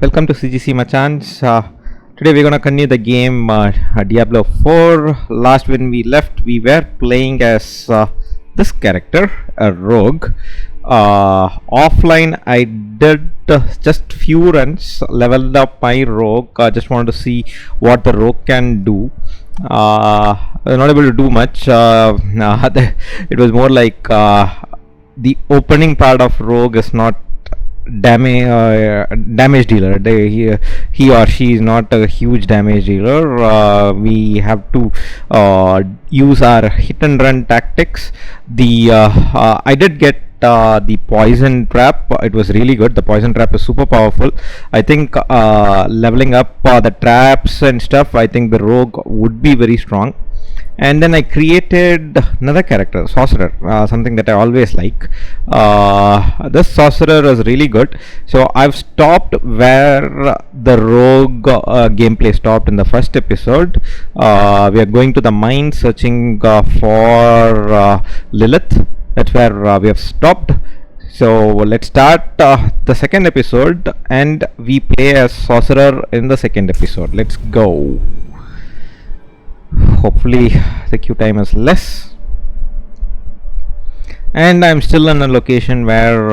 Welcome to CGC Machans. Today we're gonna continue the game Diablo 4. Last when we left, we were playing as this character, a rogue. Offline, I did just few runs, leveled up my rogue. Just wanted to see what the rogue can do. Not able to do much. It was more like the opening part of rogue is not damage dealer. He or she is not a huge damage dealer. We have to use our hit and run tactics. I did get the poison trap. It was really good. The poison trap is super powerful. I think leveling up the traps and stuff, I think the rogue would be very strong. And then I created another character, sorcerer, something that I always like. This sorcerer is really good. So I've stopped where the rogue gameplay stopped in the first episode. We are going to the mine searching for Lilith. That's where we have stopped. So let's start the second episode, and we play as sorcerer in the second episode. Let's go. Hopefully the queue time is less, and I'm still in a location where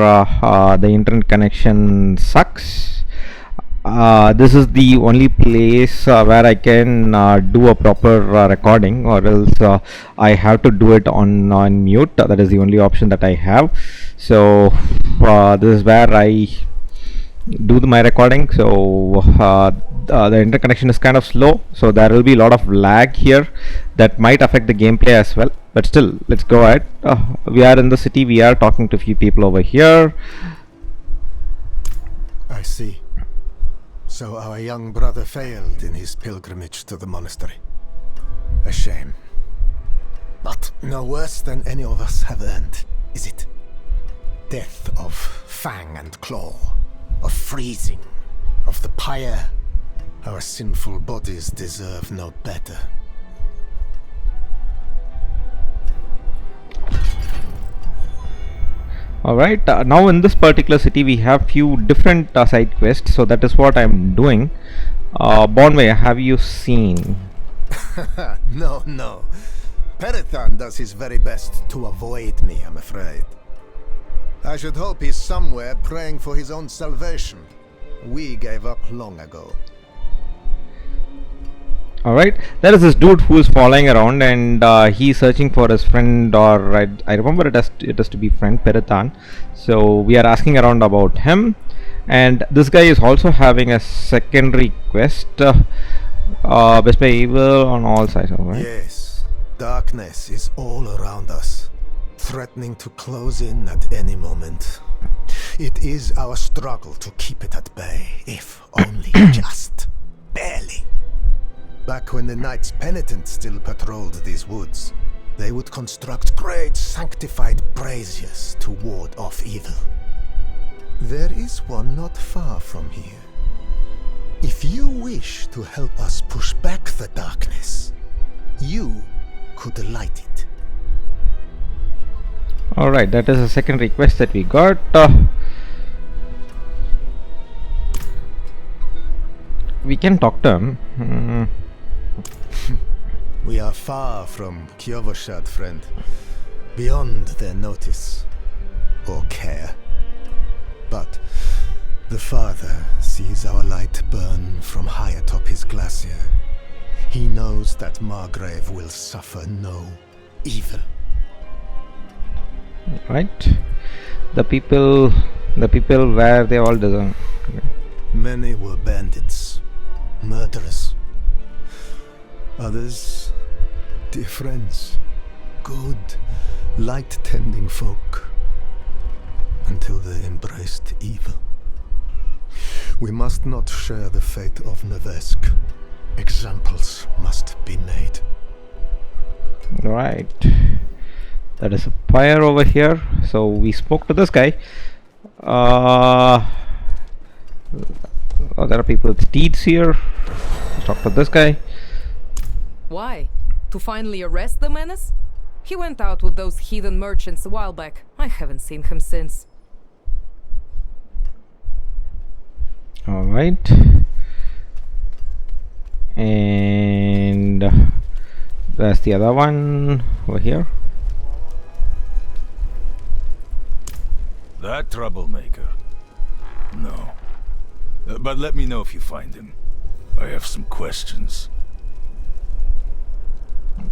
the internet connection sucks. This is the only place where I can do a proper recording, or else I have to do it on mute. That is the only option that I have. So this is where I do my recording. So the interconnection is kind of slow, so there will be a lot of lag here that might affect the gameplay as well, but still, let's go ahead. We are in the city. We are talking to a few people over here. I see. So our young brother failed in his pilgrimage to the monastery. A shame. But no worse than any of us have earned, is it? Death of fang and claw, of freezing, of the pyre. Our sinful bodies deserve no better. Alright, now in this particular city we have few different side quests, so that is what I'm doing. Bonway, have you seen? No. Peretan does his very best to avoid me, I'm afraid. I should hope he's somewhere praying for his own salvation. We gave up long ago. Alright, there is this dude who is following around, and he's searching for his friend, or I remember it has to be friend Peretan. So we are asking around about him, and this guy is also having a secondary quest. Best by evil on all sides. Right? Yes, darkness is all around us, threatening to close in at any moment. It is our struggle to keep it at bay, if only just barely. Back when the Knights Penitent still patrolled these woods, they would construct great sanctified braziers to ward off evil. There is one not far from here. If you wish to help us push back the darkness, you could light it. Alright, that is a second request that we got. We can talk to him. We are far from Kiovoshad, friend. Beyond their notice or care. But the Father sees our light burn from high atop his glacier. He knows that Margrave will suffer no evil. Right. The people where they all deserve. Okay. Many were bandits, murderers. Others, dear friends, good, light-tending folk, until they embraced evil. We must not share the fate of Nevesk. Examples must be made. Right. That is a pyre over here. So we spoke to this guy. Oh, there are people with steeds here. Let's talk to this guy. Why? To finally arrest the menace? He went out with those heathen merchants a while back. I haven't seen him since. All right, and there's the other one over here. That troublemaker? No. But let me know if you find him. I have some questions.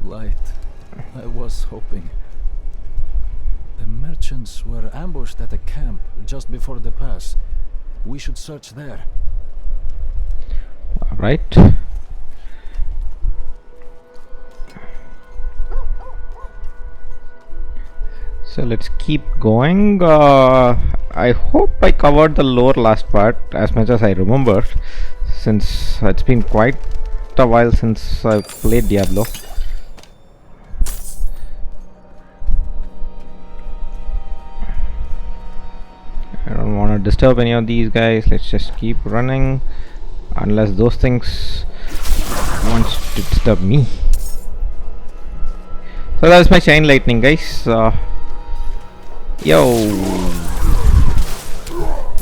Light. I was hoping. The merchants were ambushed at a camp just before the pass. We should search there. All right. So let's keep going. I hope I covered the lore last part as much as I remember, since it's been quite a while since I played Diablo. I don't want to disturb any of these guys. Let's just keep running, unless those things want to disturb me. So that's my chain lightning, guys. Yo,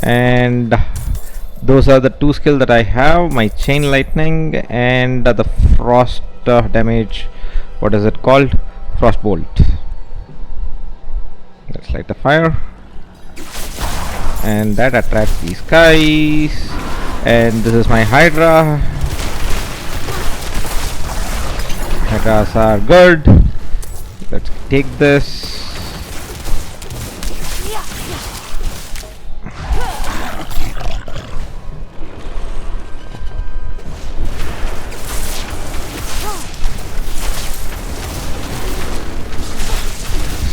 and those are the two skills that I have: my chain lightning and the frost damage. What is it called? Frost bolt. Let's light the fire, and that attracts these guys. And this is my Hydra. Hydras are good. Let's take this.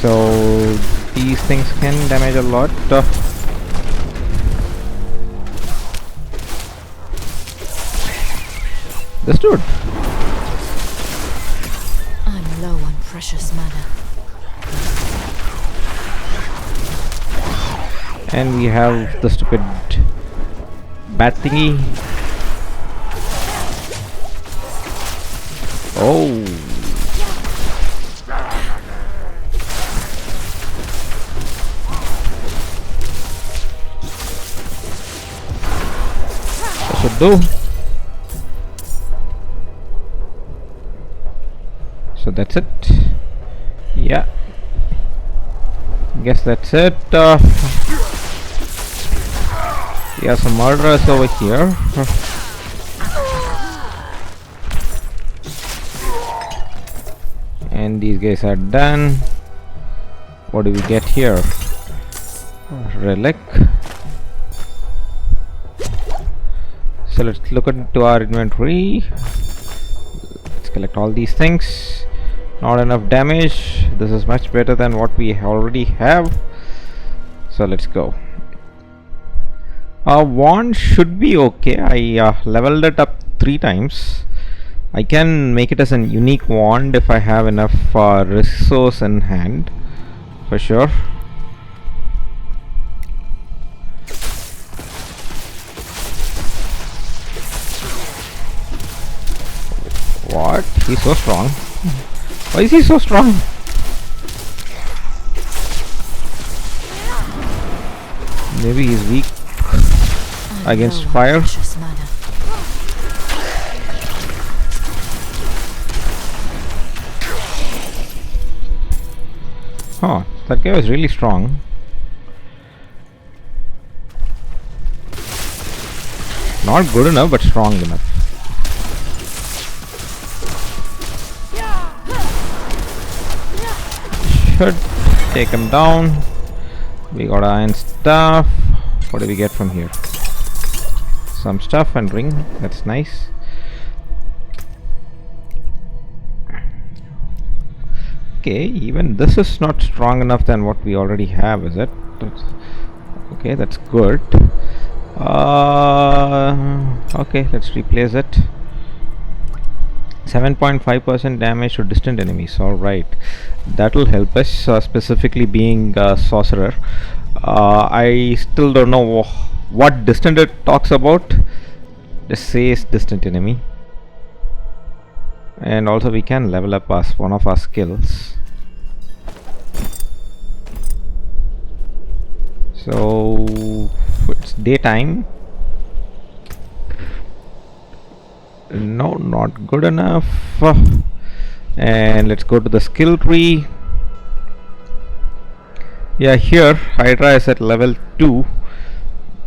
So these things can damage a lot. This dude. I'm low on precious mana. And we have the stupid bat thingy. Oh. That should do. So that's it. Yeah, guess that's it. We have some murderers over here. And these guys are done. What do we get here? Relic. So let's look into our inventory. Let's collect all these things. Not enough damage. This is much better than what we already have. So let's go. Our wand should be okay. I leveled it up 3 times. I can make it as a unique wand if I have enough resource in hand, for sure. What? He's so strong. Why is he so strong? Maybe he's weak against fire. Oh, that guy was really strong. Not good enough, but strong enough. Should take him down. We got iron stuff. What do we get from here? Some stuff and ring. That's nice. Okay, even this is not strong enough than what we already have, is it? Okay, that's good. Okay, let's replace it. 7.5% damage to distant enemies. Alright, that will help us, specifically being a sorcerer. I still don't know what distant it talks about. Just says distant enemy. And also we can level up one of our skills. So it's daytime. No, not good enough. And let's go to the skill tree. Yeah, here Hydra is at level 2.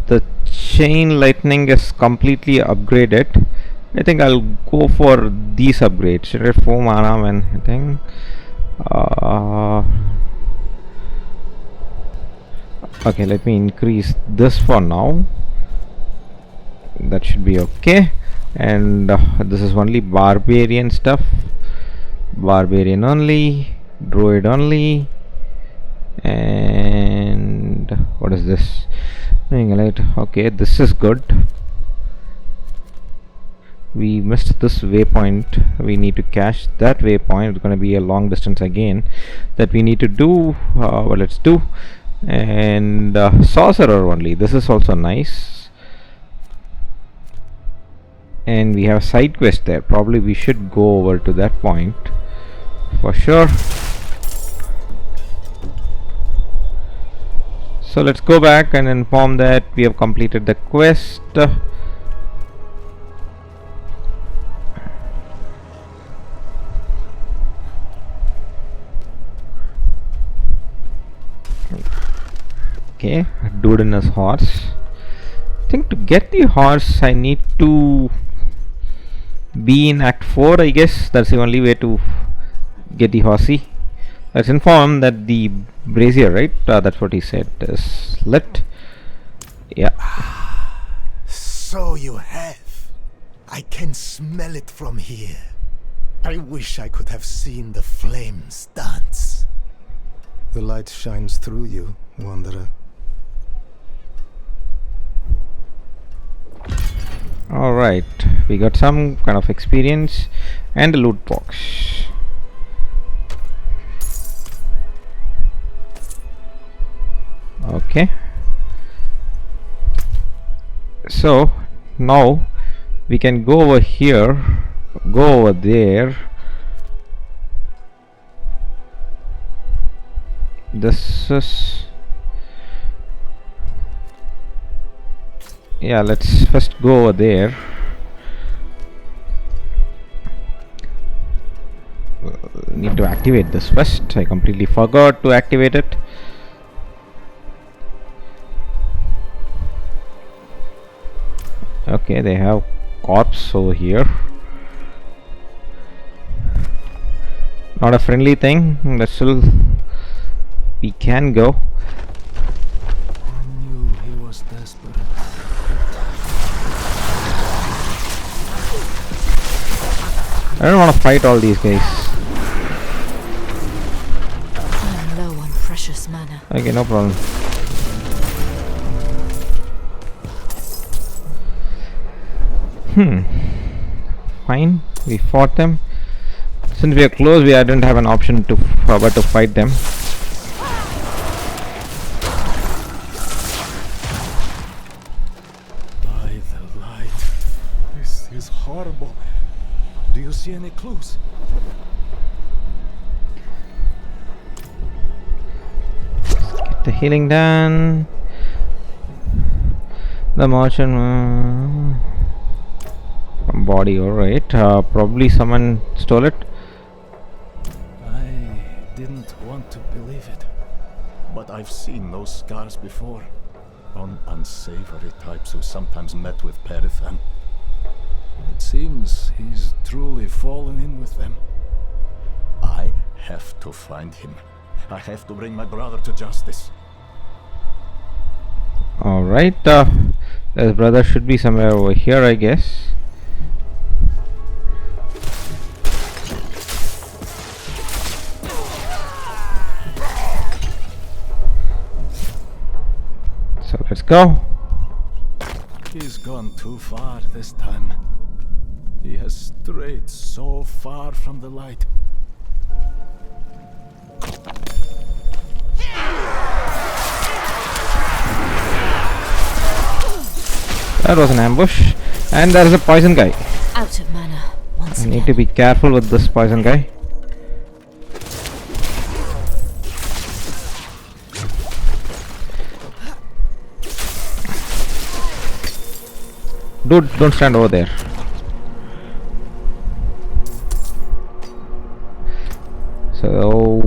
The chain lightning is completely upgraded. I think I'll go for these upgrades. Should I 4 mana and I think okay, let me increase this for now. That should be okay. And this is only barbarian stuff. Barbarian only, druid only. And what is this? Okay, this is good. We missed this waypoint. We need to cache that waypoint. It's going to be a long distance again that we need to do. Well, let's do. And sorcerer only. This is also nice. And we have a side quest there. Probably we should go over to that point for sure. So let's go back and inform that we have completed the quest. Okay, dude in his horse. I think to get the horse I need to be in Act 4, I guess. That's the only way to get the horsey. Let's inform that the brazier, right? That's what he said, is lit. Yeah. So you have. I can smell it from here. I wish I could have seen the flames dance. The light shines through you, Wanderer. Alright, we got some kind of experience and a loot box. Okay, so now we can go over here, go over there. This is, yeah, let's first go over there. Need to activate this first. I completely forgot to activate it. Okay, they have corpse over here. Not a friendly thing, but still we can go. I knew he was desperate. I don't want to fight all these guys. I'm low on precious mana. Okay, no problem. Fine, we fought them. Since we are close, we didn't have an option to but to fight them. By the light. This is horrible. Do you see any clues? Get the healing done. The merchant body, alright. Probably someone stole it. I didn't want to believe it, but I've seen those scars before on unsavory types who sometimes met with Perithan. It seems he's truly fallen in with them. I have to find him. I have to bring my brother to justice. Alright, his brother should be somewhere over here, I guess. So let's go. He's gone too far this time. He has strayed so far from the light. That was an ambush. And there is a poison guy. Out of mana once I again. need to be careful with this poison guy. Dude, don't stand over there. So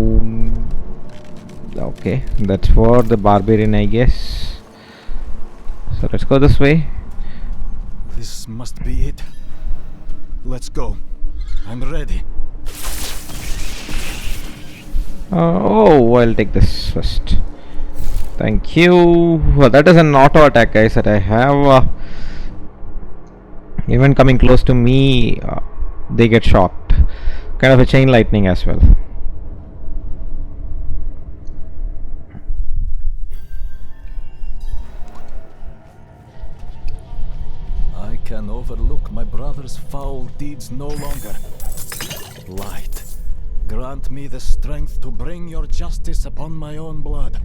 okay, that's for the barbarian, I guess. So let's go this way. This must be it. Let's go. I'm ready. Oh, I'll take this first. Thank you. Well, that is an auto attack, guys, that I have. Even coming close to me, they get shocked. Kind of a chain lightning as well. I can overlook my brother's foul deeds no longer. Light, grant me the strength to bring your justice upon my own blood.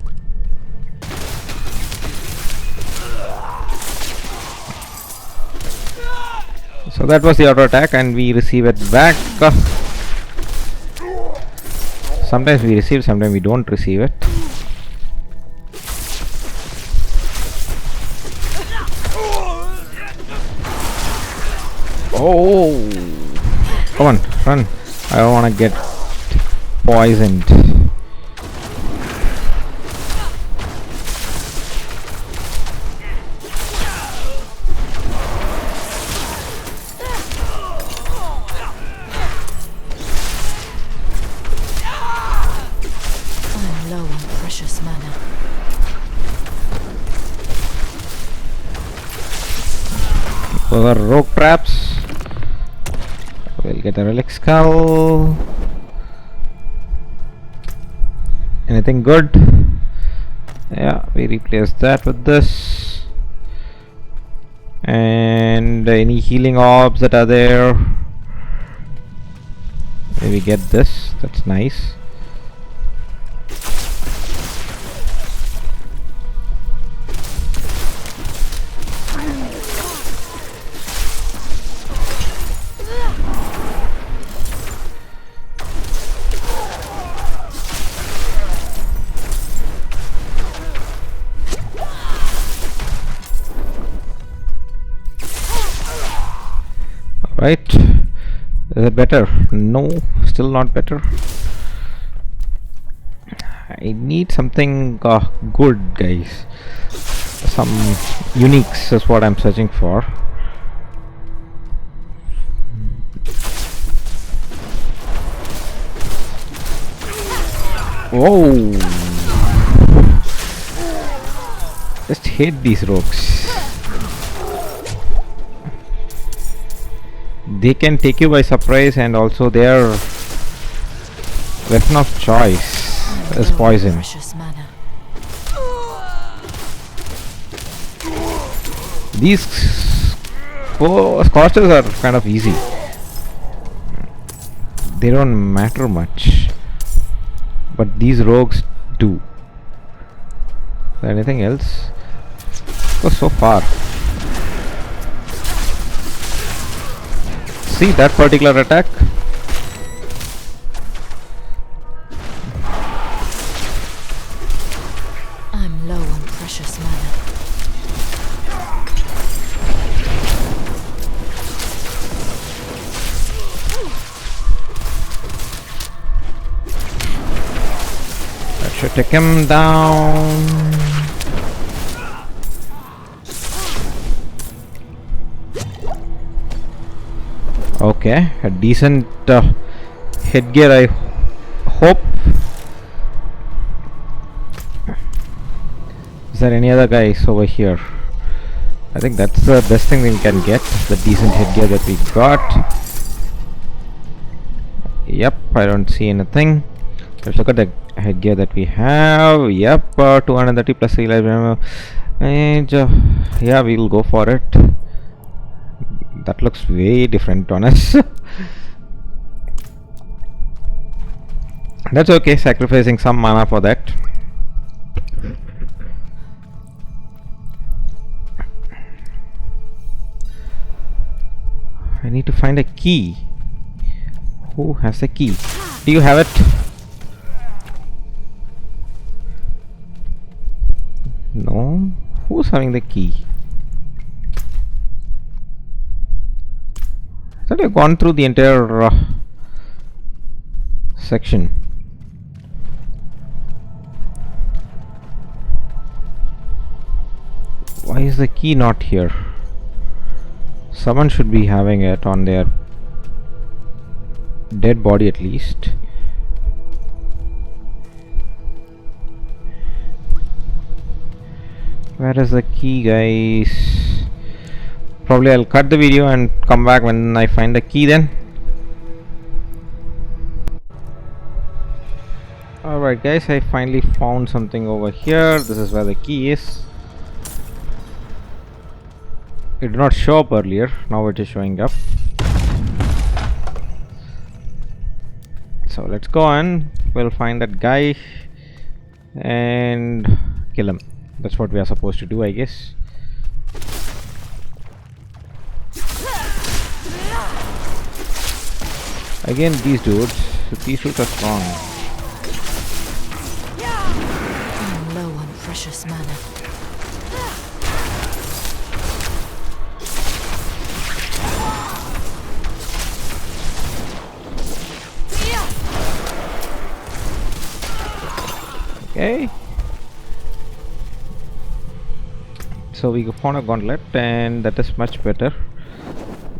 So that was the auto attack, and we receive it back. Sometimes we receive, sometimes we don't receive it. Oh, come on, run. I don't want to get poisoned. I'm low on precious mana. Those are rogue traps. We'll get a relic skull. Anything good? Yeah, we replace that with this. And any healing orbs that are there. Maybe get this. That's nice. Right, is it better? No, still not better. I need something good, guys. Some uniques is what I'm searching for. Whoa, just hate these rogues. They can take you by surprise, and also their weapon of choice is poison. Precious mana. These scorches are kind of easy. They don't matter much, but these rogues do. Is there anything else? Oh, so far. See that particular attack? I'm low on precious mana. That should take him down. Okay, a decent headgear, I hope. Is there any other guys over here? I think that's the best thing we can get, the decent headgear that we got. Yep, I don't see anything. Let's look at the headgear that we have. Yep, 230 plus 3 life. And yeah, we'll go for it. That looks way different on us. That's okay, sacrificing some mana for that. I need to find a key. Who has the key? Do you have it? No. Who's having the key? I thought I've gone through the entire section. Why is the key not here? Someone should be having it on their dead body at least. Where is the key, guys? Probably I'll cut the video and come back when I find the key then. Alright guys, I finally found something over here. This is where the key is. It did not show up earlier, now it is showing up. So let's go and we'll find that guy and kill him. That's what we are supposed to do, I guess. Again, these dudes are strong. I'm low on precious mana. Okay. So we found a gauntlet and that is much better.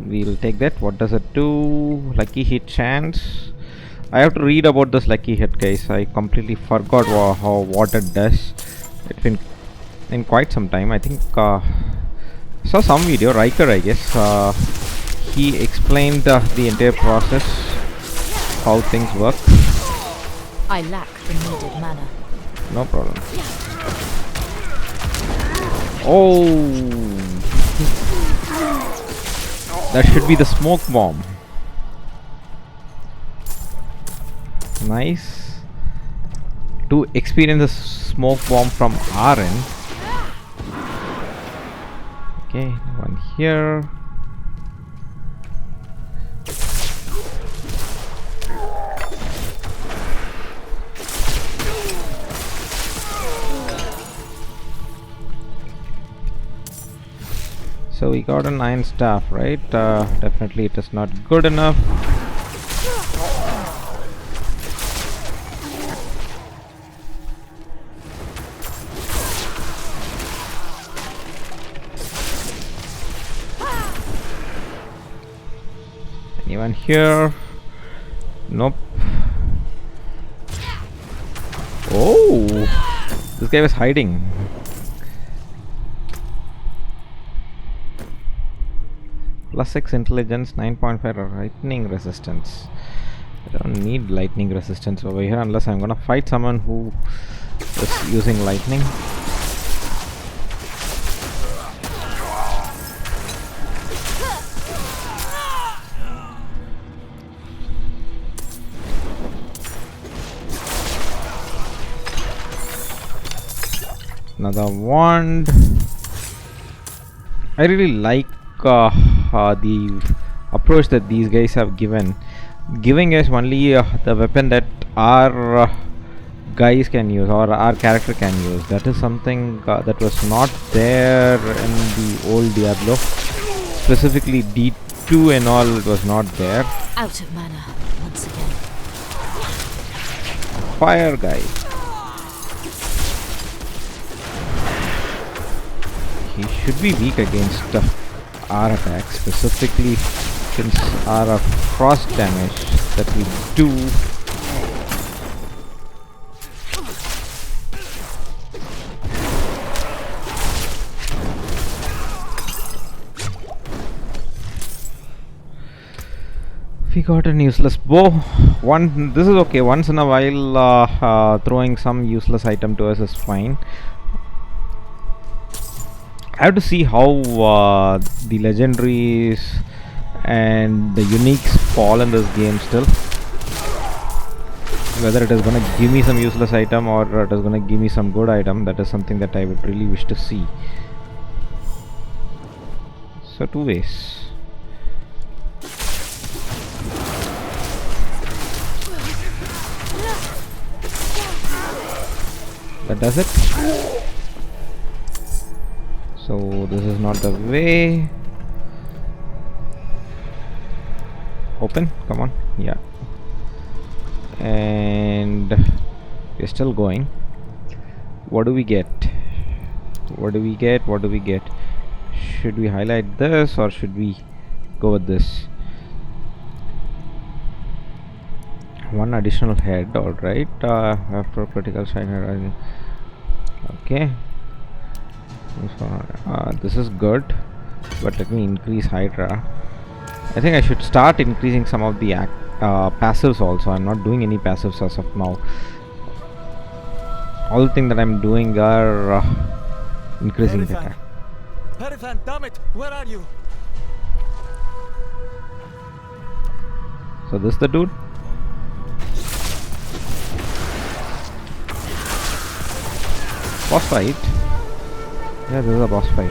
We'll take that. What does it do? Lucky hit chance. I have to read about this lucky hit, guys. I completely forgot what it does. It's been in quite some time. I think saw some video, Riker, I guess. He explained the entire process, how things work. I lack the needed mana. No problem. Oh, that should be the smoke bomb. Nice. To experience the smoke bomb from our end. Okay, one here. So we got an iron staff, right? Definitely it is not good enough. Anyone here? Nope. Oh, this guy was hiding. +6 intelligence, 9.5 lightning resistance. I don't need lightning resistance over here unless I'm gonna fight someone who is using lightning. Another wand. I really like the approach that these guys have giving us only the weapon that our guys can use or our character can use. That is something that was not there in the old Diablo, specifically D2 and all. It was not there. Out of mana once again. Fire guy. He should be weak against our attack, specifically since our frost damage that we do. We got an useless bow. This is okay. Once in a while, throwing some useless item to us is fine. I have to see how the legendaries and the uniques fall in this game still. Whether it is gonna give me some useless item or it is gonna give me some good item, that is something that I would really wish to see. So two ways. That does it. So this is not the way. Open, come on, yeah. And we're still going. What do we get? What do we get? What do we get? Should we highlight this or should we go with this? One additional head, alright. After critical shiner. Okay. This is good, but let me increase Hydra. I think I should start increasing some of the passives also. I'm not doing any passives as of now. All the things that I'm doing are increasing the attack. Perifan, damn it, where are you? So this is the dude. Boss fight. Yeah, this is a boss fight.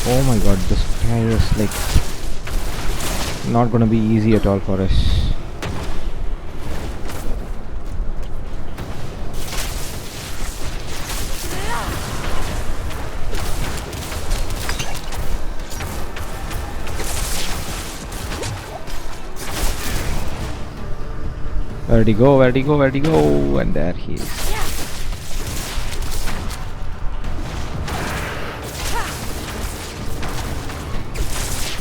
Oh my god, this guy is like not gonna be easy at all for us. Where'd he go? Where'd he go? Where'd he go? And there he is.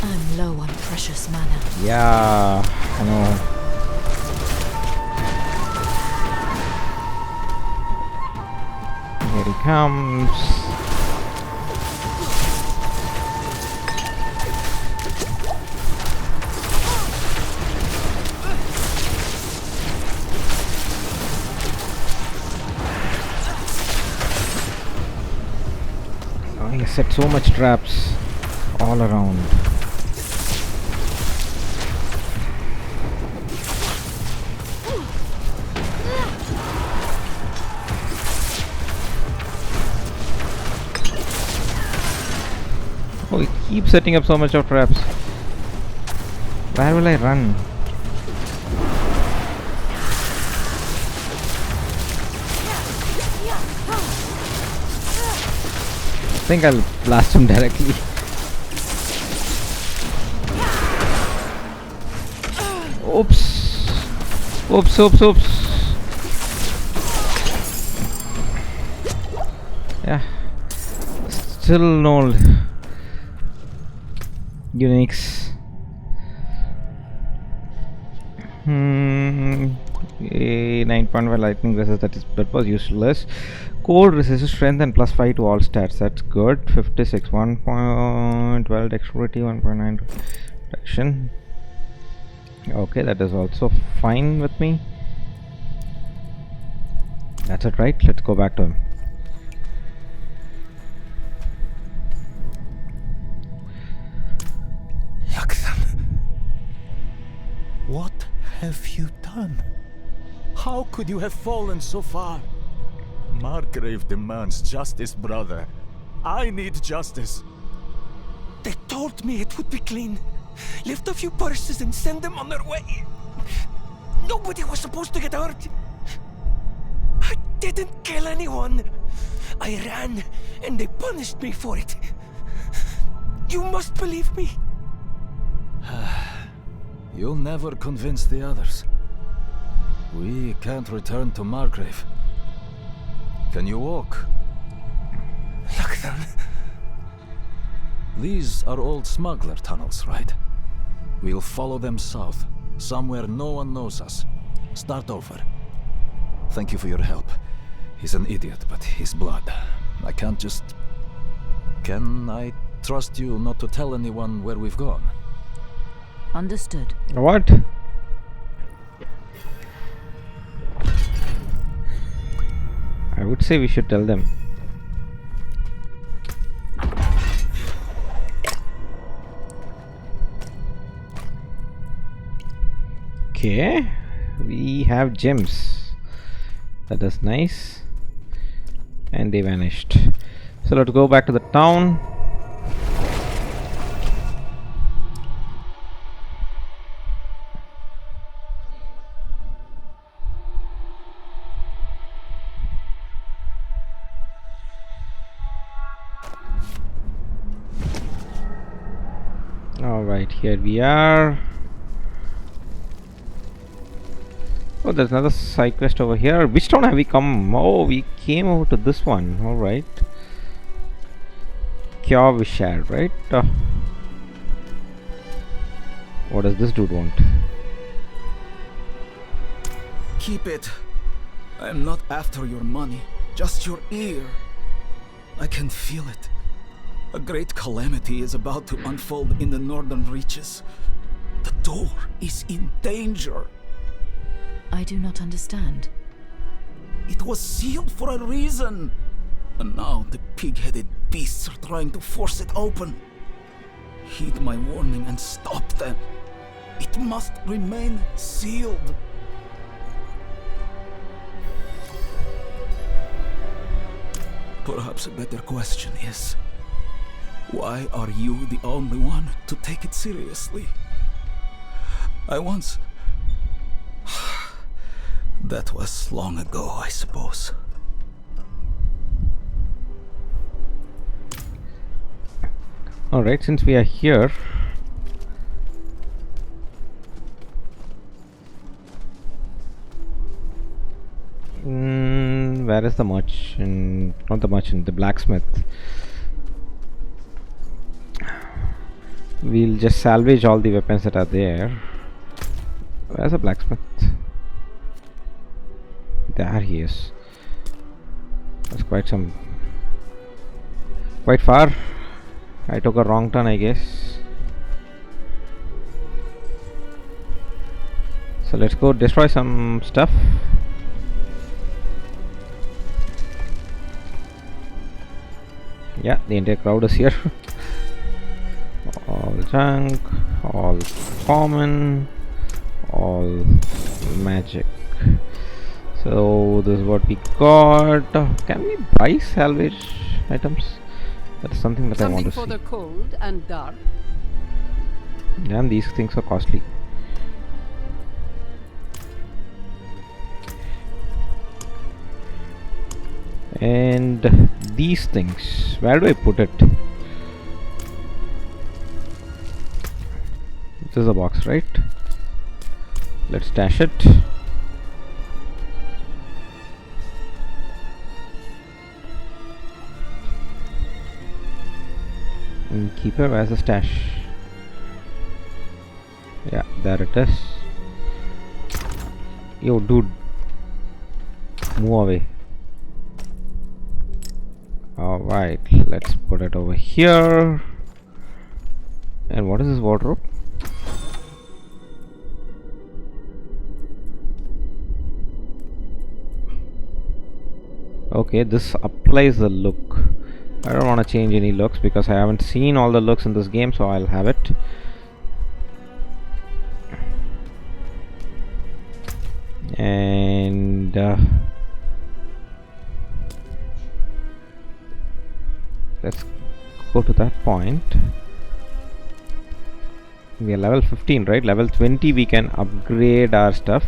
I'm low on precious mana. Yeah, I know. Here he comes. I set so much traps all around. Oh, he keeps setting up so much of traps. Where will I run? I think I'll blast him directly. Oops. Oops, oops, oops. Yeah. Still no uniques. 9.5 lightning resist, that was useless. Cold resist strength and +5 to all stats, that's good. 56, 1.12 dexterity, 1.9 protection. Okay, that is also fine with me. That's it, right? Let's go back to him. What have you done? How could you have fallen so far? Margrave demands justice, brother. I need justice. They told me it would be clean. Lift a few purses and send them on their way. Nobody was supposed to get hurt. I didn't kill anyone. I ran, and they punished me for it. You must believe me. You'll never convince the others. We can't return to Margrave. Can you walk? Look then. These are old smuggler tunnels, right? We'll follow them south, somewhere no one knows us. Start over. Thank you for your help. He's an idiot, but his blood. I can't just... Can I trust you not to tell anyone where we've gone? Understood. What? I would say we should tell them. Okay, we have gems. That is nice. And they vanished. So let's go back to the town. Alright, here we are. Oh, there's another side quest over here. Which town have we come? Oh, we came over to this one. Alright. Kjavishar, right? What does this dude want? Keep it. I am not after your money, just your ear. I can feel it. A great calamity is about to unfold in the northern reaches. The door is in danger. I do not understand. It was sealed for a reason. And now the pig-headed beasts are trying to force it open. Heed my warning and stop them. It must remain sealed. Perhaps a better question is, why are you the only one to take it seriously? I once... That was long ago, I suppose. Alright, since we are here, where is the merchant? Not the merchant, the blacksmith. We'll just salvage all the weapons that are there. Where's the blacksmith? There he is. That's quite far. I took a wrong turn, I guess. So let's go destroy some stuff. Yeah, the entire crowd is here. All junk, all common, all magic. So this is what we got. Can we buy salvage items? That's something that I want to see. Something for the cold and dark. Damn, these things are costly. And these things, where do I put it? This is a box, right? Let's stash it. And keep it as a stash. Yeah, there it is. Yo, dude, move away. Alright, let's put it over here. And what is this wardrobe? Okay, this applies the look. I don't want to change any looks because I haven't seen all the looks in this game, so I'll have it. And let's go to that point. We are level 15, right? Level 20 we can upgrade our stuff.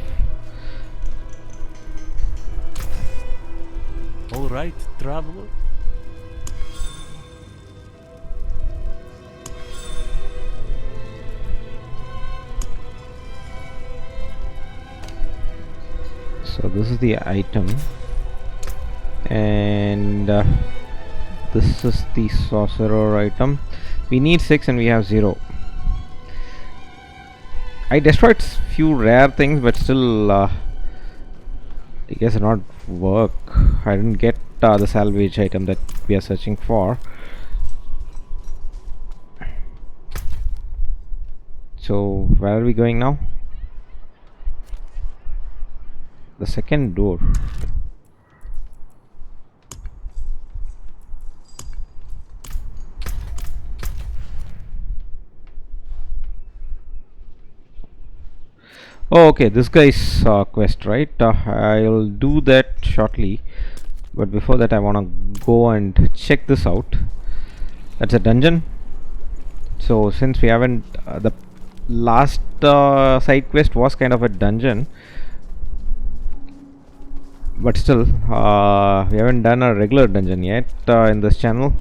All right, traveler. So this is the item, and this is the sorcerer item. We need 6 and we have 0. I destroyed few rare things, but still I guess it not work. I didn't get the salvage item that we are searching for. So where are we going now? The second door. Oh, okay, this guy's quest, right? I'll do that shortly, but before that I want to go and check this out. That's a dungeon. So since we haven't the last side quest was kind of a dungeon, but still we haven't done a regular dungeon yet in this channel.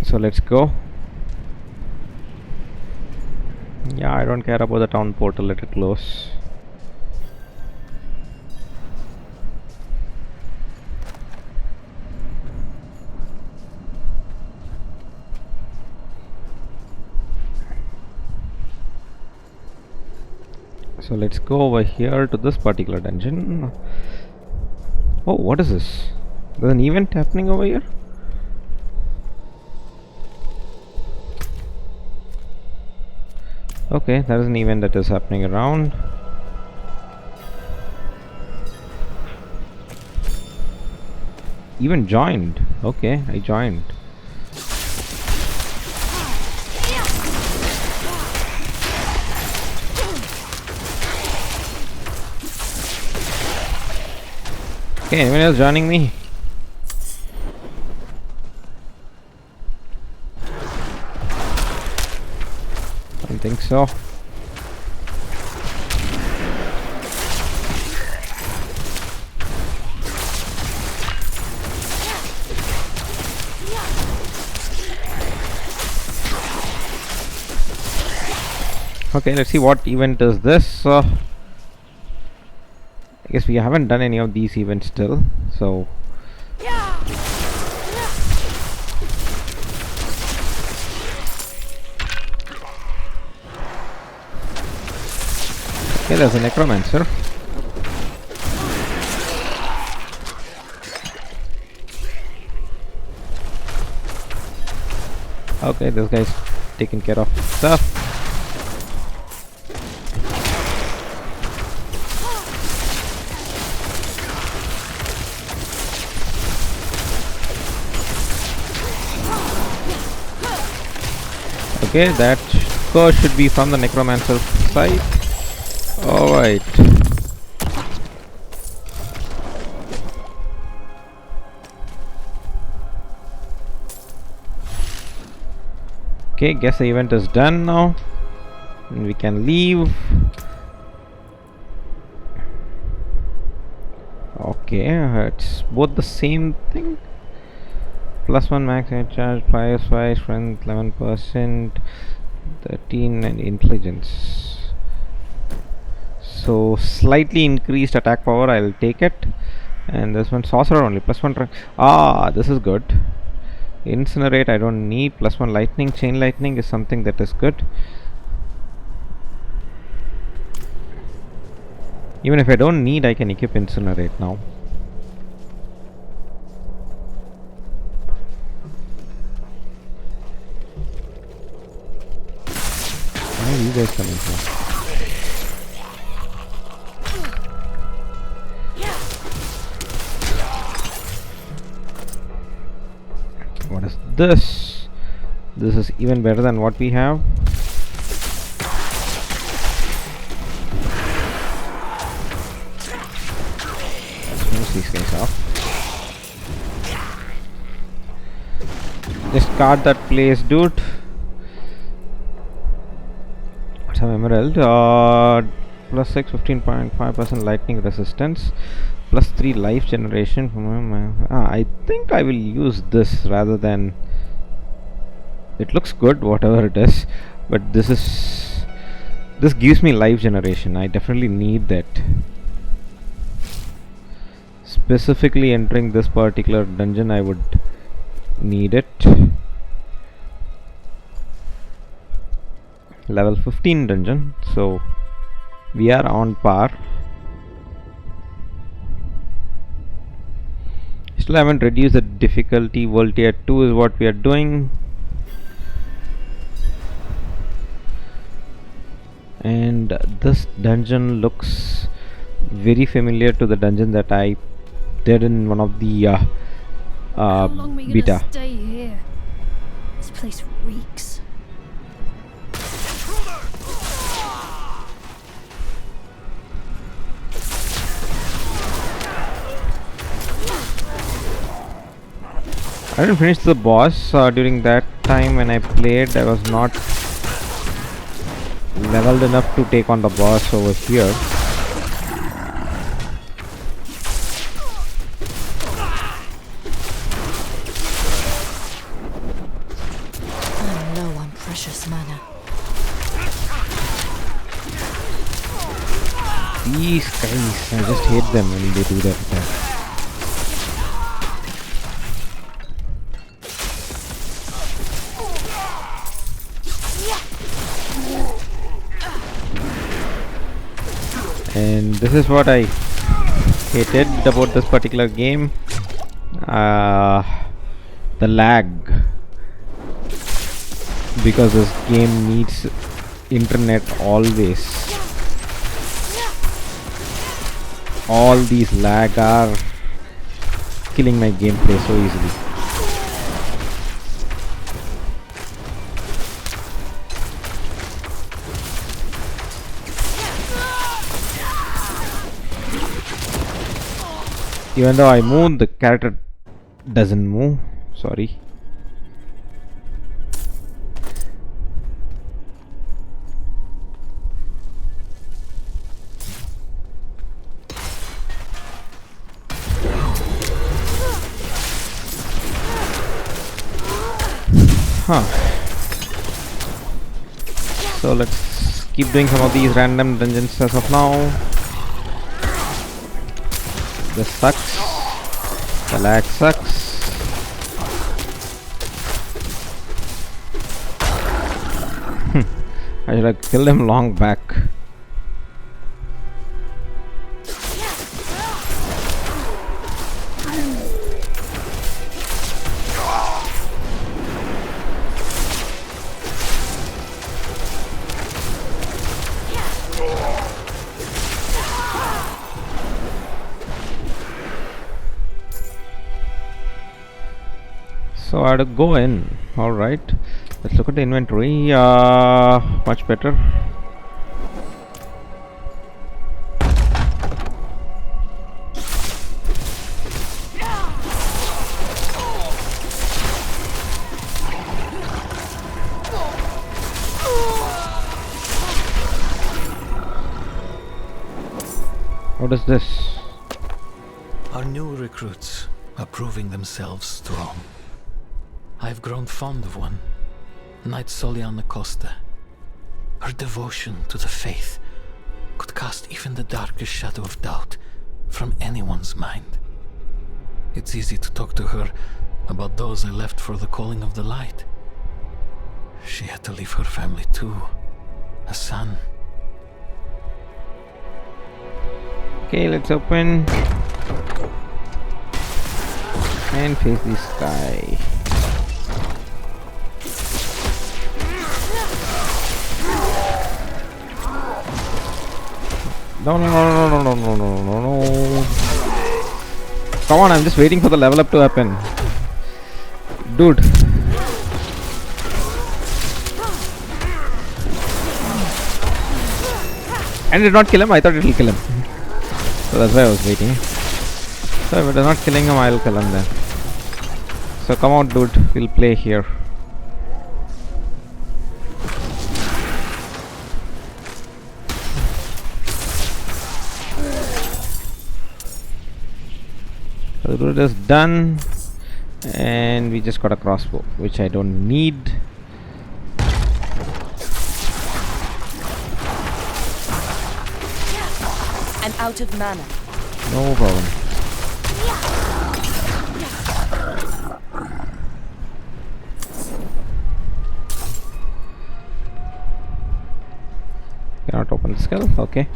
So let's go. Yeah, I don't care about the town portal, let it close. So let's go over here to this particular dungeon. Oh, what is this? There's an event happening over here? Okay, there is an event that is happening around. Even joined. Okay, I joined. Okay, anyone else joining me? Don't think so. Okay, let's see what event is this. I guess we haven't done any of these events still, so okay, there's a Necromancer. Okay, this guy's taking care of stuff. Okay, that curse should be from the Necromancer side. Alright. Okay, guess the event is done now. And we can leave. Okay, it's both the same thing. +1 max charge, fire strength 11%, 13 and intelligence. So slightly increased attack power, I'll take it. And this one sorcerer only, +1 rank. Ah, this is good. Incinerate I don't need. +1 lightning, chain lightning is something that is good. Even if I don't need, I can equip incinerate now. Where are you guys coming from? What is this? This is even better than what we have. Let's finish these guys off. Just guard that place, dude. Some emerald. +6 15.5% lightning resistance, +3 life generation from I think I will use this rather than, it looks good whatever it is, but this gives me life generation. I definitely need that. Specifically entering this particular dungeon I would need it. Level 15 dungeon, so we are on par. Still haven't reduced the difficulty. World tier 2 is what we are doing. And this dungeon looks very familiar to the dungeon that I did in one of the How long are we beta. gonna stay here? This place reeks. I didn't finish the boss during that time when I played. I was not leveled enough to take on the boss over here. I'm low on precious mana. These guys, I just hate them when they do that attack. this is what I hated about this particular game. The lag, because this game needs internet always. All these lag are killing my gameplay so easily. Even though I move, the character doesn't move. Sorry. Huh. So let's keep doing some of these random dungeons as of now. This sucks. The lag sucks. I should have killed him long back. So I had to go in. Alright, let's look at the inventory. Much better. What is this? Our new recruits are proving themselves strong. I've grown fond of one, Knight Soliana Costa. Her devotion to the faith could cast even the darkest shadow of doubt from anyone's mind. It's easy to talk to her about those I left for the calling of the light. She had to leave her family too, a son. Okay, let's open and face the sky. No. Come on, I'm just waiting for the level up to happen. Dude. And did not kill him? I thought it will kill him. So that's why I was waiting. So if it is not killing him, I will kill him then. So come on, dude. We'll play here. So the route is done, and we just got a crossbow, which I don't need. I'm out of mana. No problem. Cannot open the skill. Okay.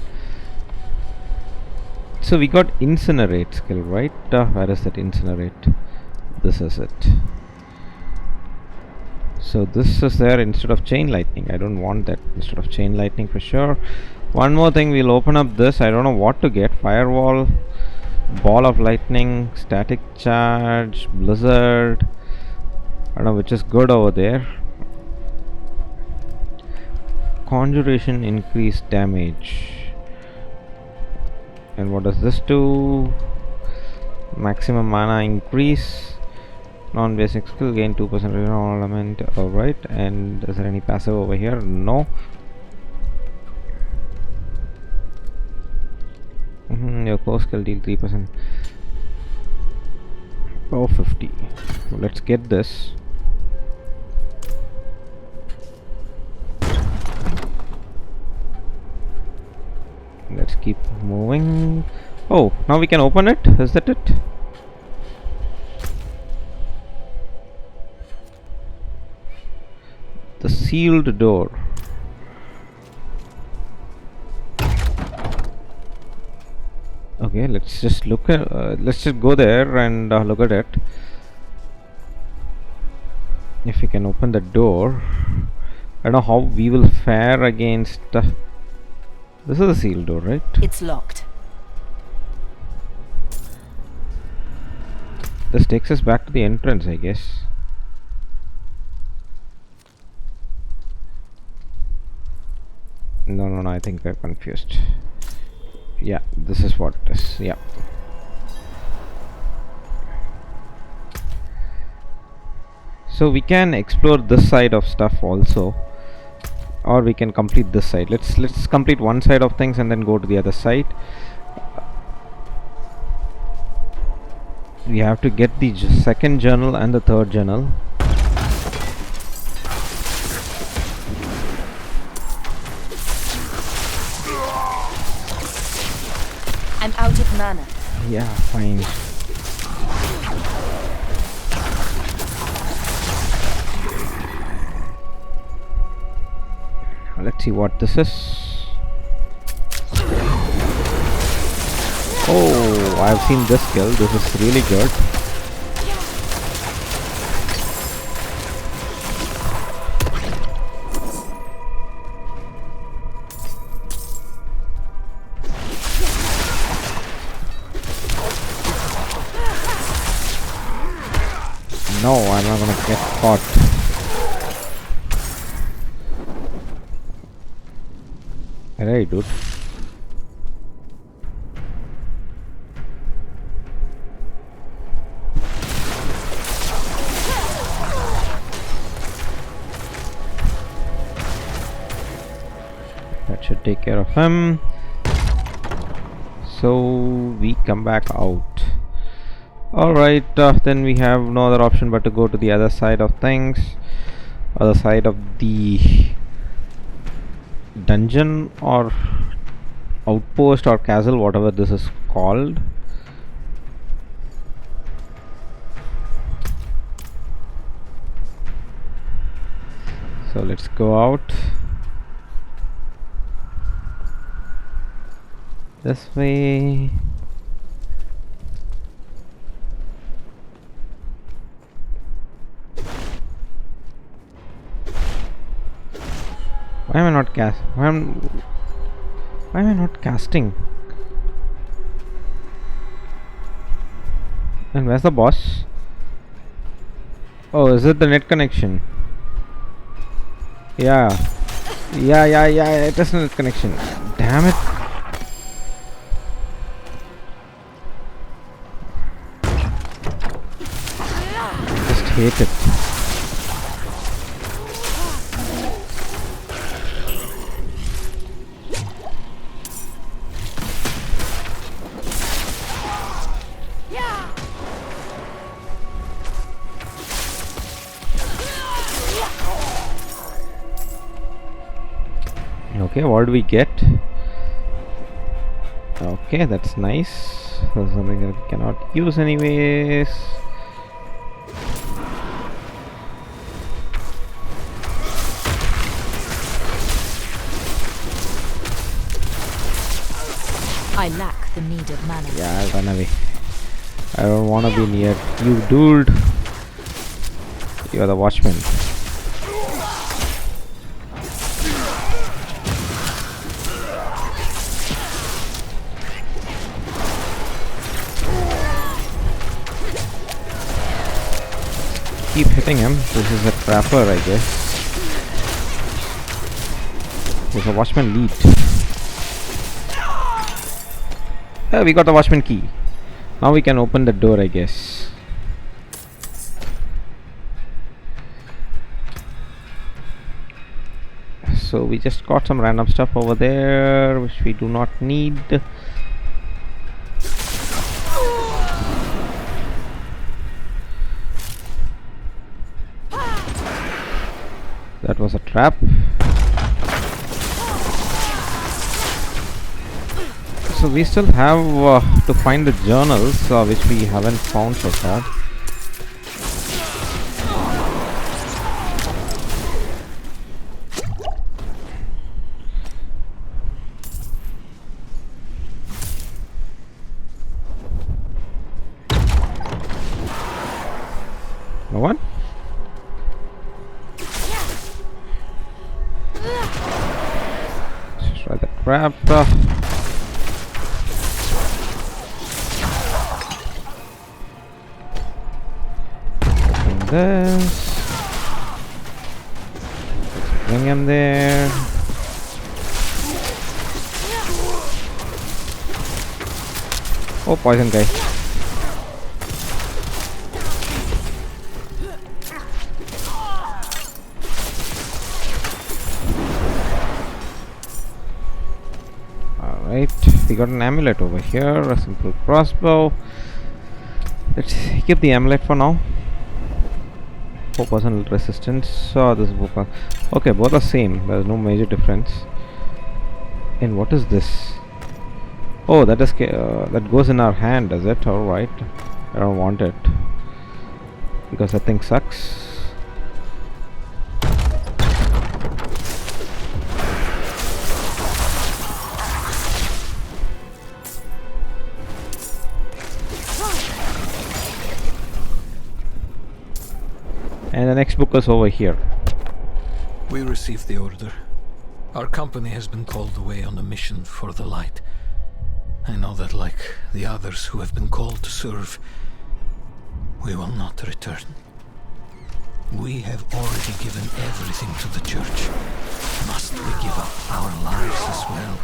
So we got incinerate skill, right? Where is that incinerate? This is it. So this is there instead of chain lightning. I don't want that instead of chain lightning for sure. One more thing, we'll open up this. I don't know what to get. Firewall, ball of lightning, static charge, blizzard. I don't know which is good over there. Conjuration, increased damage. And what does this do? Maximum mana increase. Non-basic skill, gain 2% element. Alright, and is there any passive over here? No. Your core skill deal 3%. Oh, 50. Well, let's get this. Let's keep moving. Oh, now we can open it. Is that it? The sealed door. Okay, let's just look at. Let's just go there and look at it. If we can open the door, I don't know how we will fare against. This is a sealed door, right? It's locked. This takes us back to the entrance, I guess. No, I think we're confused. Yeah, this is what it is. Yeah. So we can explore this side of stuff also, or we can complete this side. Let's complete one side of things and then go to the other side. We have to get the second journal and the third journal. I'm out of mana. Yeah, fine. Let's see what this is. Oh, I've seen this skill. This is really good. No, I'm not gonna get caught. Alright, dude. That should take care of him. So we come back out. Alright, then we have no other option but to go to the other side of things. Other side of the dungeon or outpost or castle, whatever this is called. So let's go out this way. Why am I not why am I not casting? And where's the boss? Oh, is it the net connection? Yeah, it is net connection. Damn it. Just hate it. Okay, what do we get? Okay, that's nice. That's something that we cannot use anyways. I lack the needed mana. Yeah, I'll run away. I don't want to be near you, dude. You are the watchman. Keep hitting him. This is a trapper, I guess. There's a watchman lead. We got the watchman key. Now we can open the door, I guess. So we just got some random stuff over there which we do not need. That was a trap. So we still have to find the journals which we haven't found so far. one. Let's try the trap. Open this. Let's bring him there. Oh, poison guy. Alright, we got an amulet over here, a simple crossbow. Let's keep the amulet for now. 4% resistance. Oh, this is 4%. Okay, both are same. There's no major difference. And what is this? Oh, that is that goes in our hand, does it? Alright. I don't want it because that thing sucks. And the next book is over here. We received the order. Our company has been called away on a mission for the light. I know that, like the others who have been called to serve, we will not return. We have already given everything to the church. Must we give up our lives as well?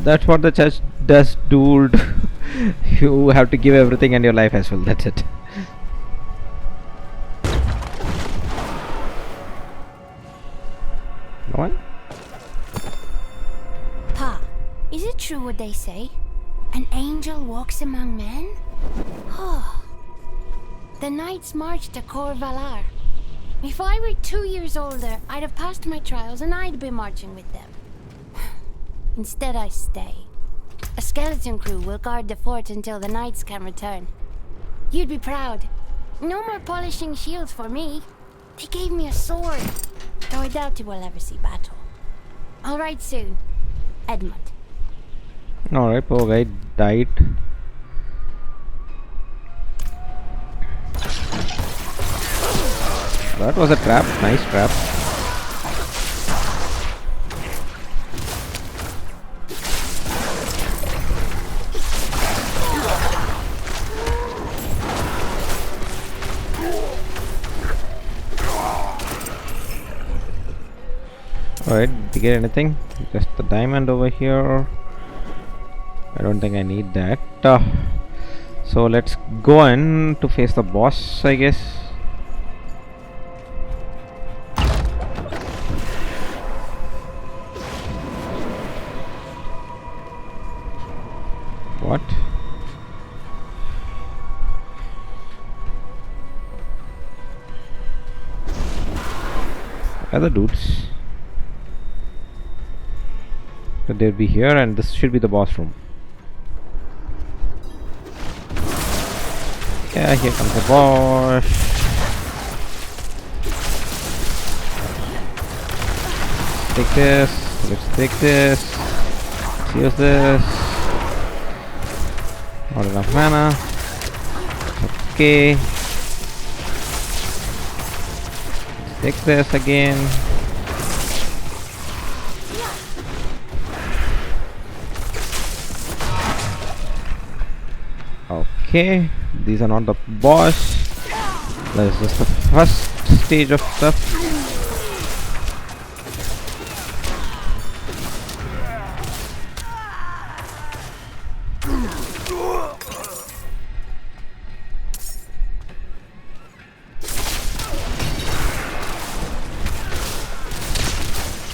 That's what the church does, dude. You have to give everything and your life as well. That's it. No one? Pa, is it true what they say? An angel walks among men? Oh. The knights march to Cor Valar. If I were 2 years older, I'd have passed my trials and I'd be marching with them. Instead, I stay. A skeleton crew will guard the fort until the knights can return. You'd be proud. No more polishing shields for me. They gave me a sword, though I doubt you will ever see battle. I'll write soon. Edmund. Alright, poor guy died. That was a trap. Nice trap. Alright, did you get anything? Just the diamond over here. I don't think I need that. So let's go in to face the boss, I guess. What? Other dudes. So they'll be here, and this should be the boss room. Yeah, here comes the boss. Take this. Let's take this. Let's use this. Not enough mana. Okay. Let's take this again. Okay, these are not the boss. That is just the first stage of stuff.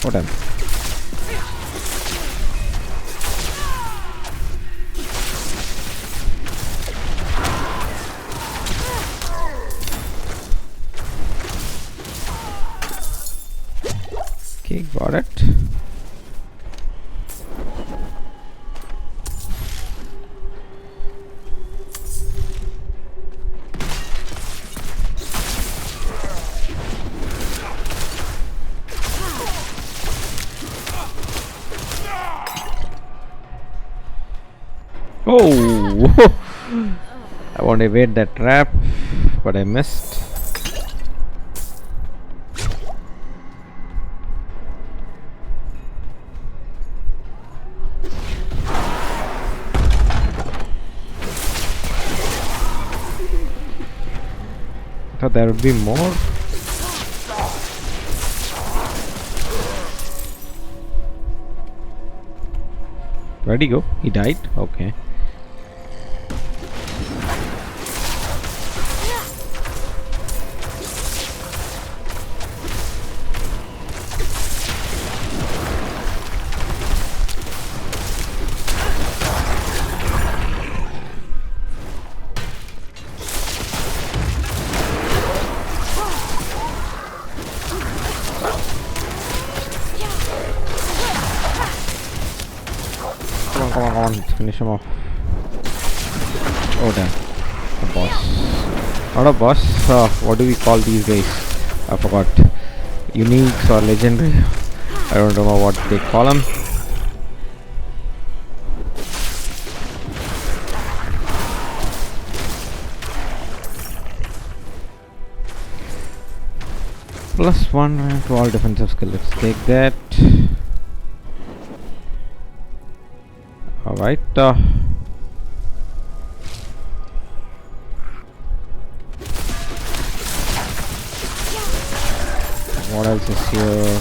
Whatever. Okay, got it. Oh, I want to evade that trap, but I missed. Thought there would be more. Where'd he go? He died? Okay. Come on, let's finish him off. Oh damn, a boss. Not a boss, what do we call these guys? I forgot. Uniques or legendary? I don't know what they call them. +1 to all defensive skill. Let's take that. Alright, what else is here?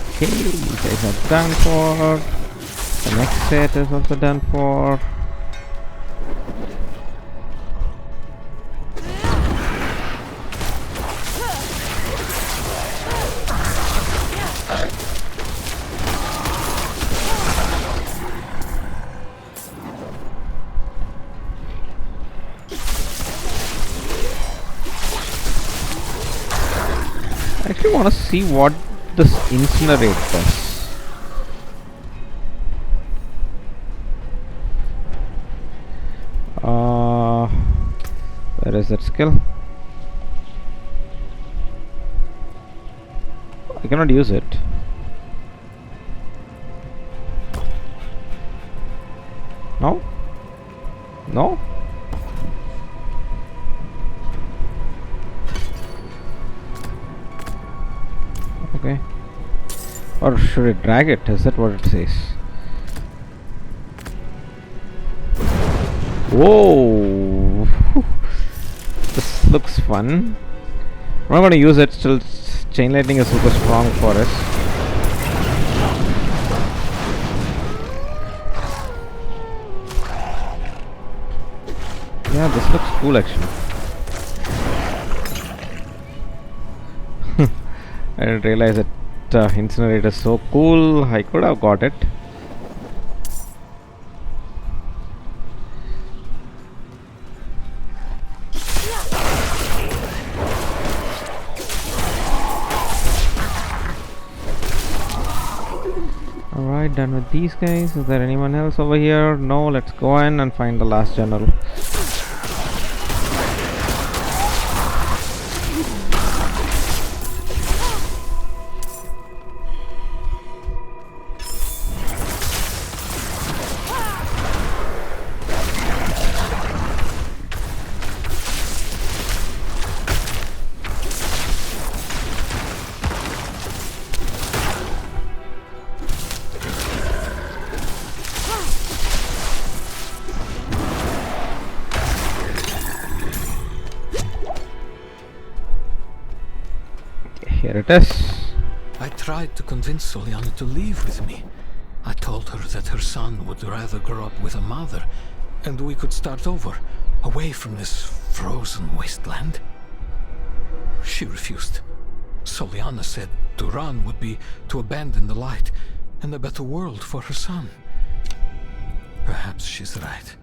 Okay, these guys are done for. The next set is also done for. I actually want to see what this incinerate does. Where is that skill? I cannot use it. No? No? Okay. Or should I drag it? Is that what it says? Whoa! This looks fun. I'm not going to use it. Still, chain lightning is super strong for us. Yeah, this looks cool actually. I didn't realize that incinerate is so cool. I could have got it. Alright, done with these guys. Is there anyone else over here? No, let's go in and find the last general. Here it is. I tried to convince Soliana to leave with me. I told her that her son would rather grow up with a mother, and we could start over, away from this frozen wasteland. She refused. Soliana said to run would be to abandon the light and a better world for her son. Perhaps she's right.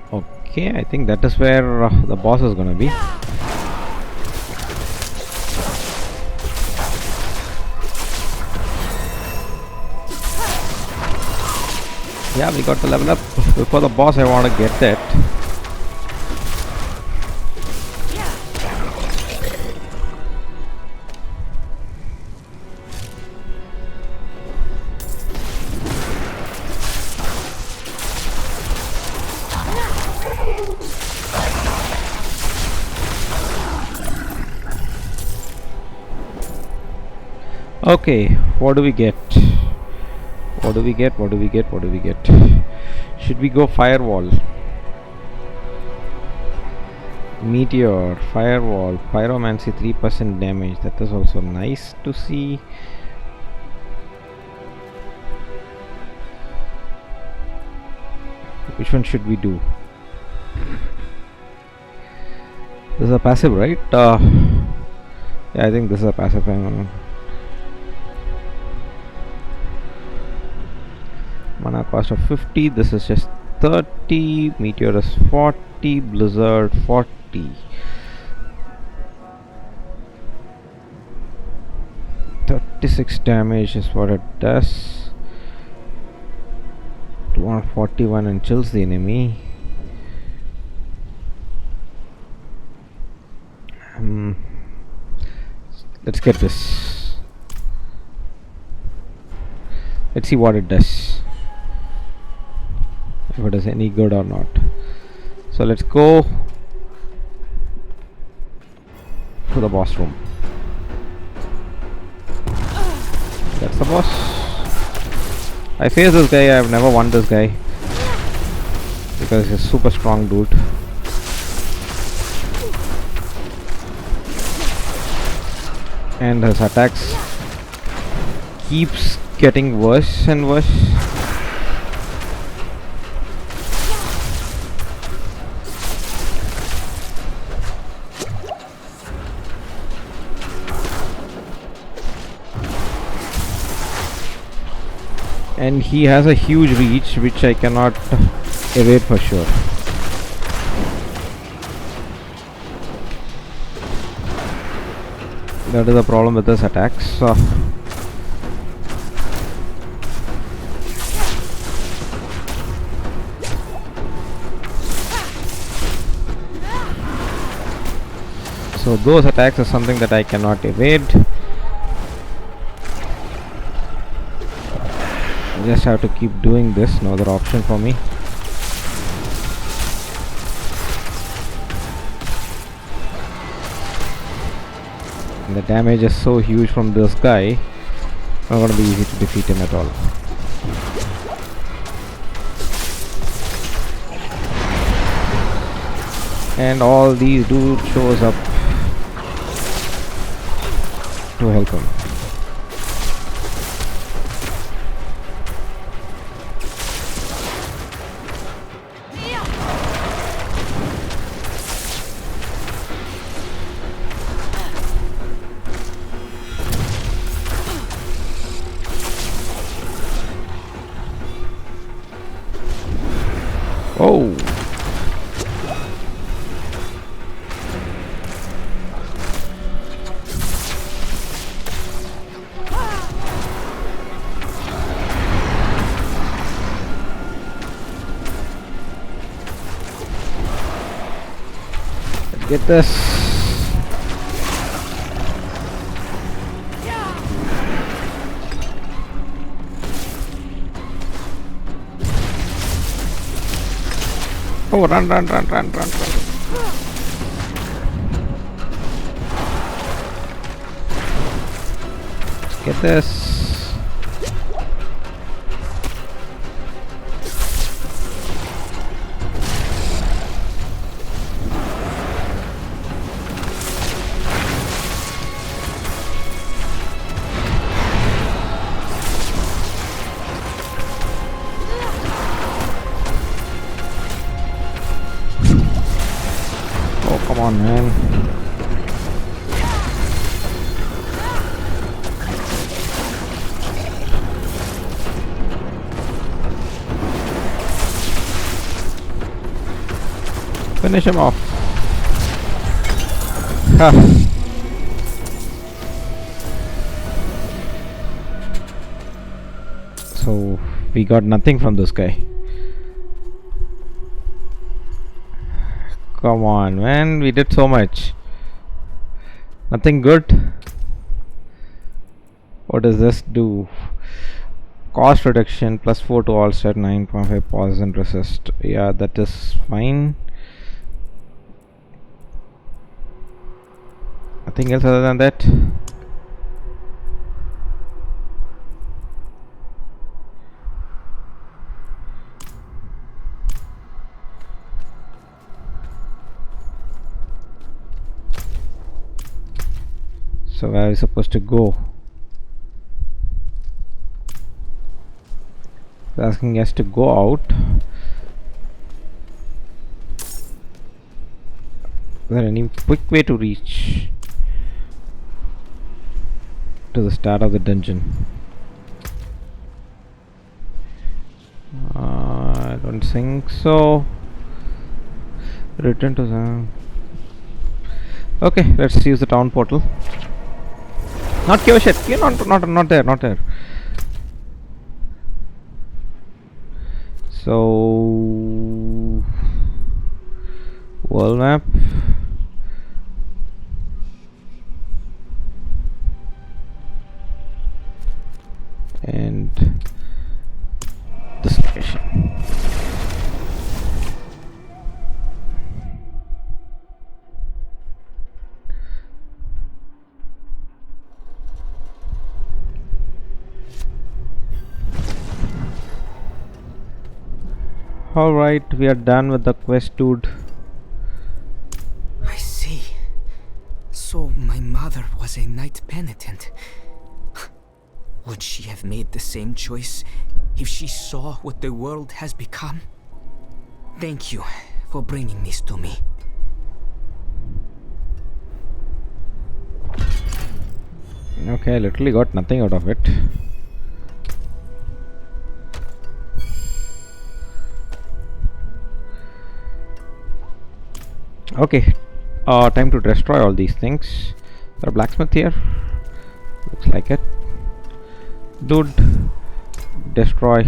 Okay, I think that is where the boss is gonna be. Yeah, we got the level up before the boss. I want to get that. Okay, what do we get? What do we get? What do we get? What do we get? Should we go firewall? Meteor, firewall, pyromancy 3% damage. That is also nice to see. Which one should we do? This is a passive, right? Yeah, I think this is a passive. Mana cost of 50. This is just 30. Meteor is 40. Blizzard 40. 36 damage is what it does. 241 and chills the enemy. Let's get this. Let's see what it does, if it is any good or not. So let's go to the boss room. That's the boss. I face this guy. I've never won this guy because he's a super strong dude. And his attacks keeps getting worse and worse. And he has a huge reach which I cannot evade for sure. That is the problem with this attacks. So those attacks are something that I cannot evade. I just have to keep doing this. No other option for me. And the damage is so huge from this guy, not going to be easy to defeat him at all. And all these dudes shows up to help him. Oh, let's get this. Oh, run. Let's get this. Come on, man. Finish him off. Ha. So we got nothing from this guy. Come on, man, we did so much. Nothing good. What does this do? Cost reduction +4 to all stat, 9.5 poison resist. Yeah, that is fine. Nothing else other than that. So where are we supposed to go? It's asking us to go out. Is there any quick way to reach to the start of the dungeon? I don't think so. Return to the... Okay, let's use the town portal. Not cure shit. You're not there. So world map. And this location. Alright, we are done with the quest, dude. I see. So my mother was a knight penitent. Would she have made the same choice if she saw what the world has become? Thank you for bringing this to me. Okay, I literally got nothing out of it. Okay, time to destroy all these things. Is there a blacksmith here? Looks like it. Dude, destroy.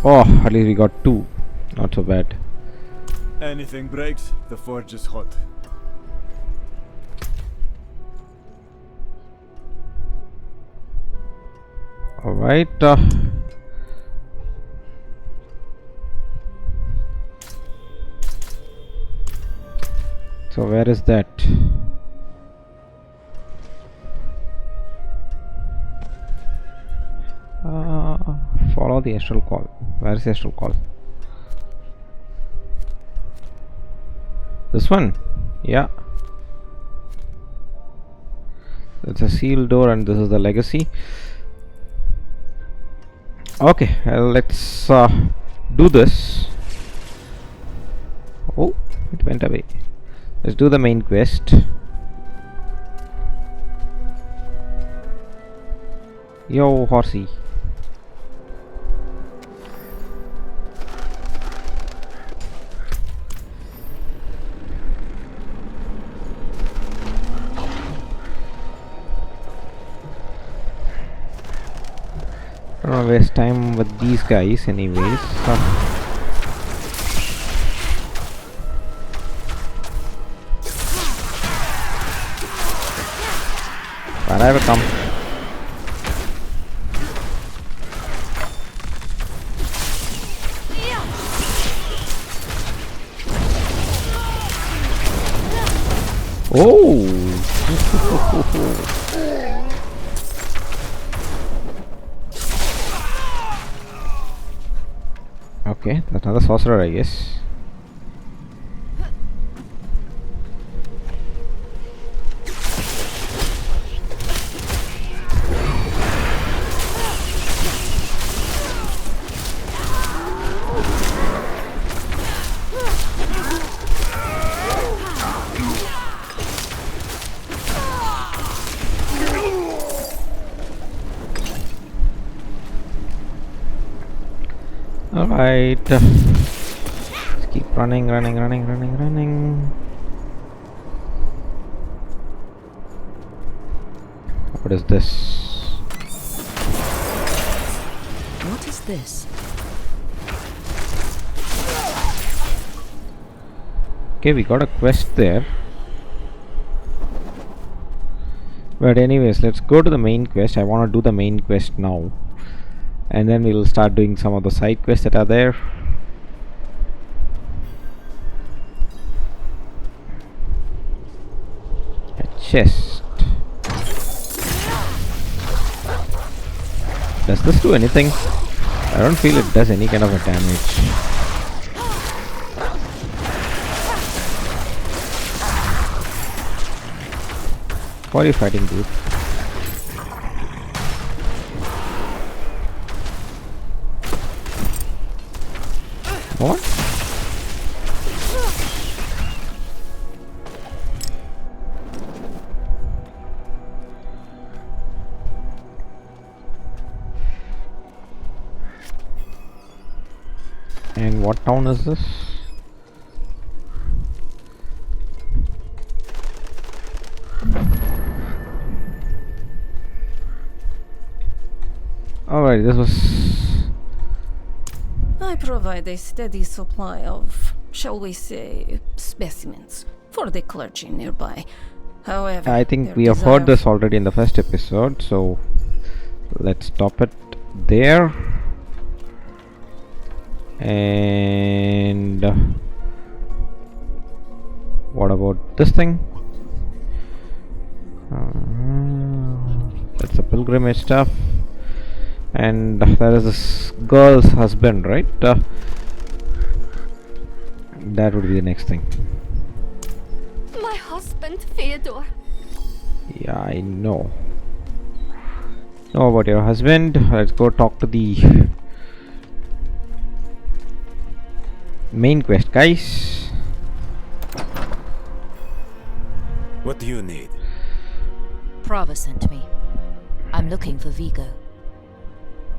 Oh, at least we got 2. Not so bad. Anything breaks, the forge is hot. Alright. So where is that? Follow the astral call. Where is the astral call? This one? Yeah. It's a sealed door and this is the legacy. Okay, let's do this. Oh, it went away. Let's do the main quest. Yo, horsey. I don't wanna waste time with these guys anyways. Wherever come. Oh. Okay, that's another sorcerer, I guess. Alright, let's keep running. What is this? What is this? Okay, we got a quest there. But anyways, let's go to the main quest. I want to do the main quest now. And then we'll start doing some of the side quests that are there. A chest. Does this do anything? I don't feel it does any kind of a damage. What are you fighting, dude? What? And what town is this? Alright, this was... I provide a steady supply of, shall we say, specimens for the clergy nearby. However, I think their we have heard desire this already in the first episode, so let's stop it there. And what about this thing? That's the pilgrimage stuff. And there is this girl's husband, right? That would be the next thing. My husband, Theodore. Yeah, I know. Know about your husband. Let's go talk to the main quest, guys. What do you need? Prava sent me. I'm looking for Vigo.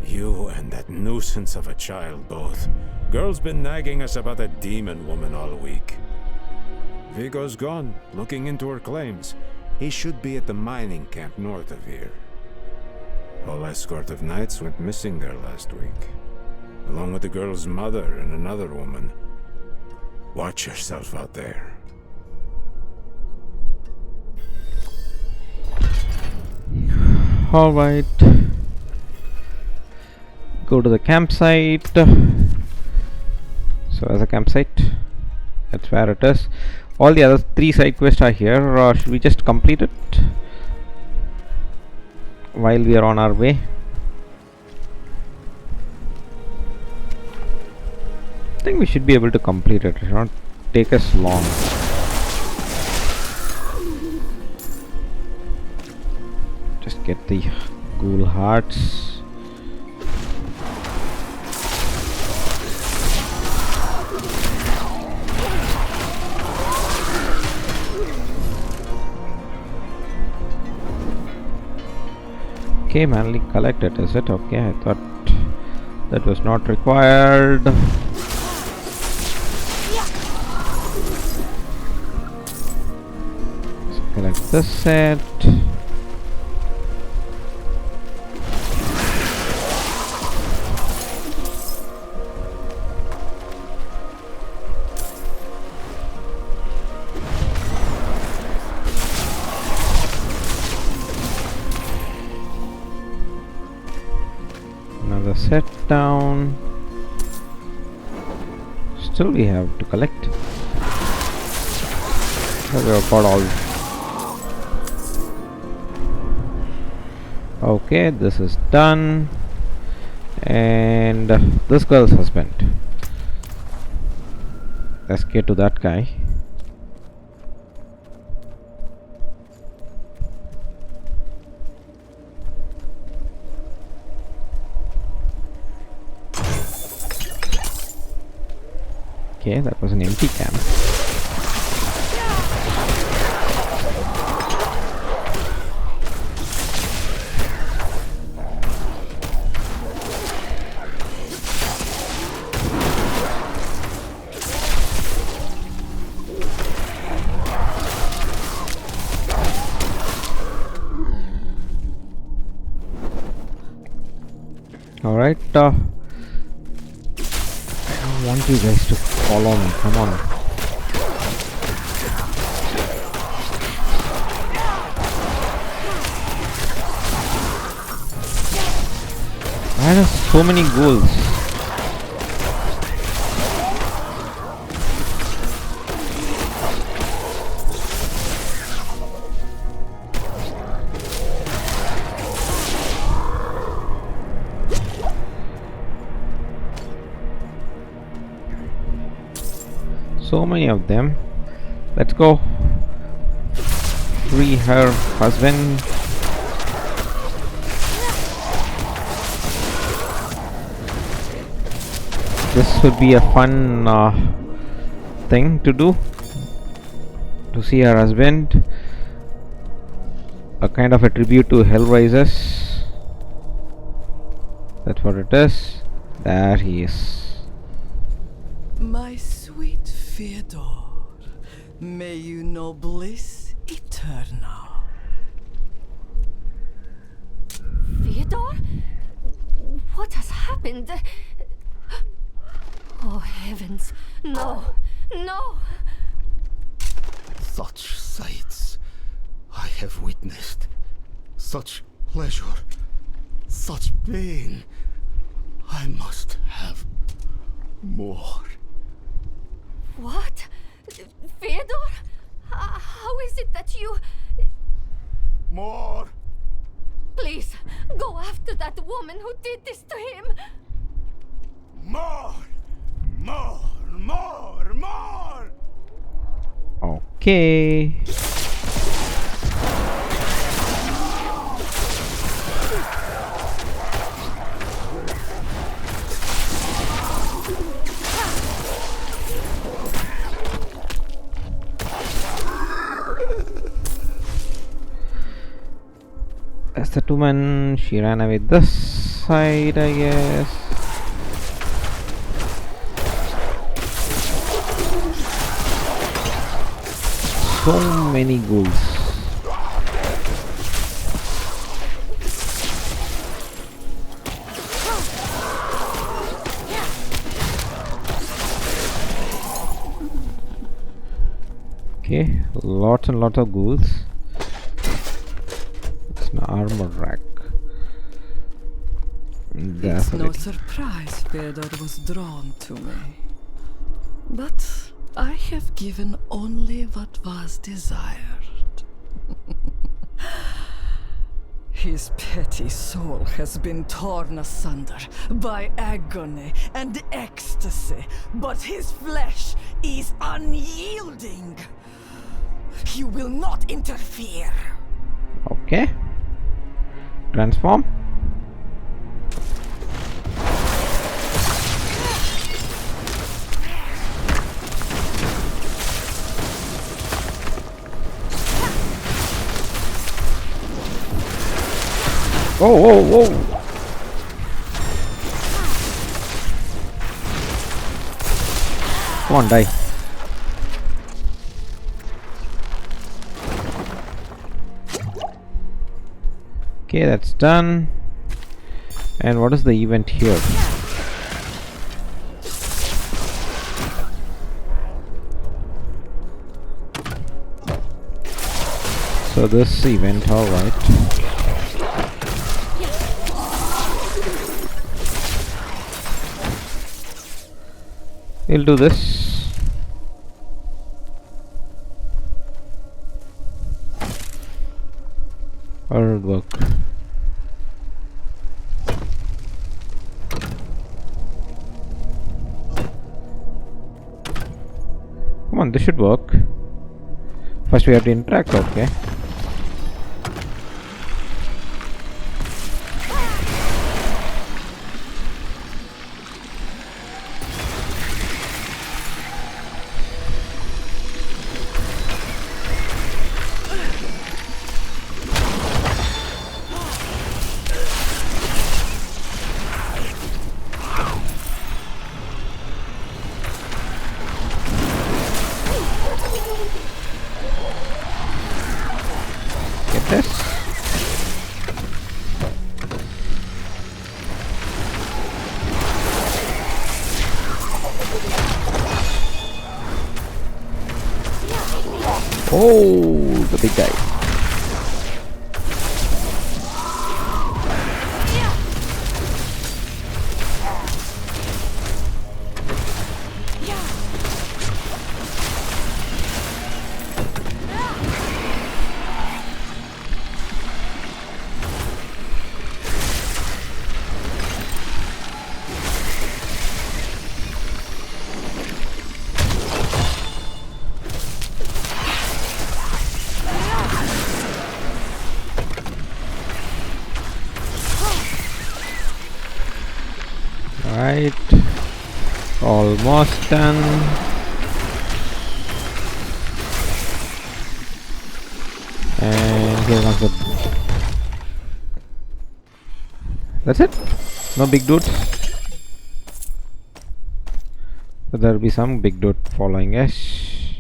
You and that nuisance of a child both. Girl's been nagging us about that demon woman all week. Vigo's gone, looking into her claims. He should be at the mining camp north of here. Whole escort of knights went missing there last week, along with the girl's mother and another woman. Watch yourself out there. Alright. Go to the campsite. So as a campsite, that's where it is. All the other 3 side quests are here. Should we just complete it while we are on our way? I think we should be able to complete it. It should not take us long. Just get the ghoul hearts. Okay, manually collect it, is it? Okay, I thought that was not required. So collect this set. Another set down. Still we have to collect. We have got all. Okay, this is done. And this girl's husband. Let's get to that guy. Okay, that was an empty camp. All right. I don't want you guys to follow me. Come on. Why are there so many ghouls? So many of them. Let's go. free her husband. This would be a fun thing to do, to see her husband. A kind of a tribute to Hellraisers. That's what it is. There he is. My sweet Fyodor, may you know bliss eternal. Fyodor? What has happened? Oh heavens, no, no! Such sights I have witnessed. Such pleasure, such pain. I must have more. What? Fyodor? How is it that you... More! Please, go after that woman who did this to him! More! More! More! More! Okay. That's the woman. She ran away this side, I guess. So many ghouls. Okay, lots and lots of ghouls. It's an armor rack. It's no surprise Fyodor was drawn to me. But I have given only what was desired. His petty soul has been torn asunder by agony and ecstasy, but his flesh is unyielding. You will not interfere. Okay. Transform. Whoa, whoa, whoa! Come on, die. Okay, that's done. And what is the event here? So this event, alright. We'll do this. Or it'll work. Come on, this should work. First we have to interact, okay. Oh, the big guy. Alright. Almost done. And here comes the... That's it? No big dudes? But there will be some big dude following us.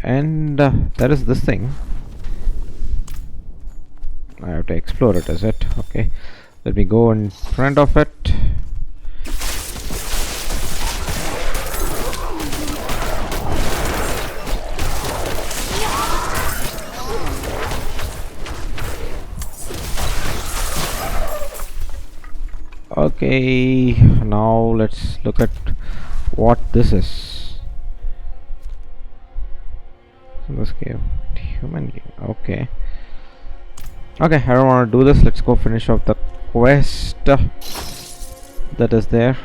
And there is this thing. I have to explore it, is it? Okay. Let me go in front of it. Okay, now let's look at what this is. This cave, human game. Okay. Okay, I don't want to do this. Let's go finish off the quest that is there.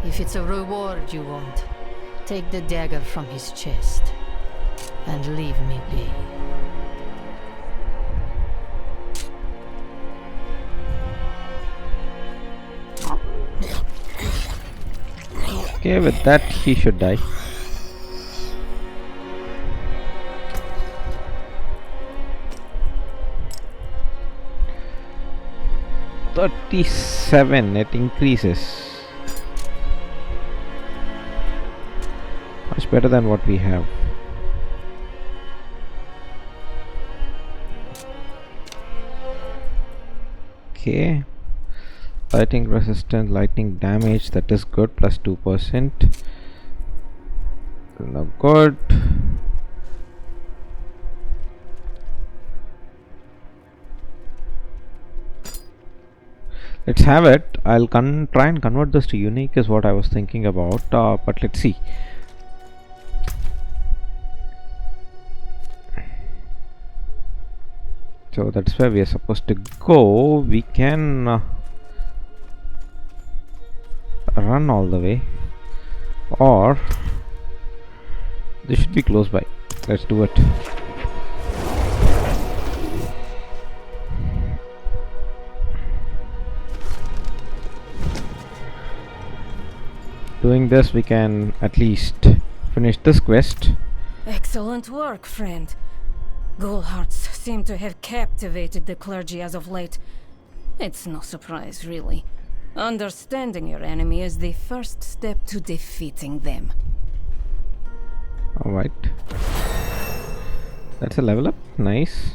If it's a reward you want, take the dagger from his chest and leave me be. Okay, with that he should die. $37, it increases. Much better than what we have. Okay. Lightning resistant, lightning damage, that is good, plus 2%. No good. Let's have it. I'll try and convert this to unique is what I was thinking about, but let's see. So that's where we are supposed to go. We can run all the way, or this should be close by. Let's do it. Doing this, we can at least finish this quest. Excellent work, friend. Ghoul hearts seem to have captivated the clergy as of late. It's no surprise, really. Understanding your enemy is the first step to defeating them. Alright. That's a level up. Nice.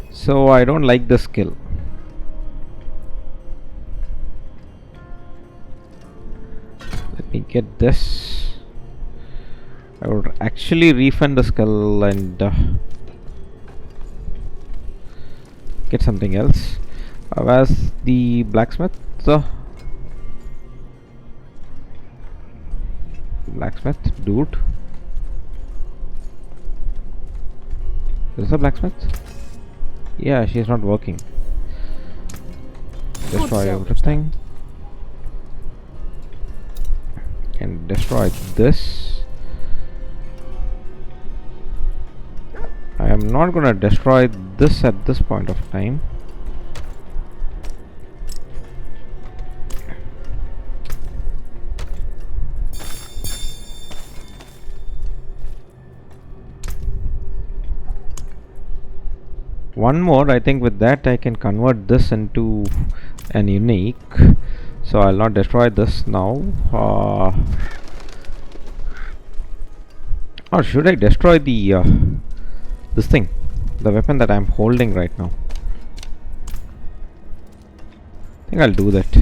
So I don't like the skill. Let me get this. I would actually refund the skull and get something else. Whereas the blacksmith, dude. Is the blacksmith? Yeah, she's not working. Destroy everything. And destroy this. I am not gonna destroy this at this point of time. One more, I think with that I can convert this into an unique. So I'll not destroy this now. Or should I destroy the this thing, the weapon that I'm holding right now? I think I'll do that.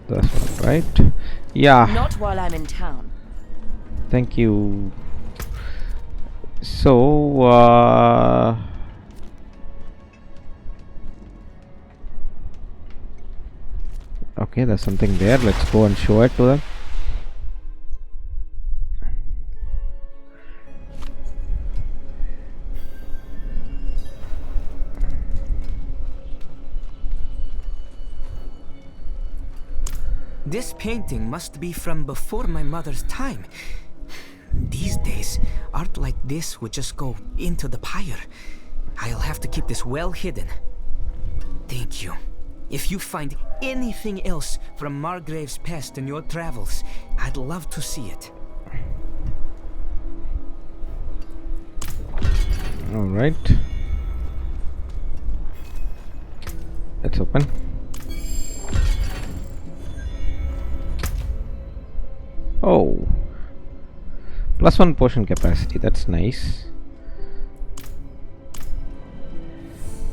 That's one, right? Yeah. Not while I'm in town. Thank you. So okay, there's something there. Let's go and show it to them. This painting must be from before my mother's time. These days, art like this would just go into the pyre. I'll have to keep this well hidden. Thank you. If you find anything else from Margrave's past in your travels, I'd love to see it. Alright. Let's open. Oh. +1 potion capacity, that's nice.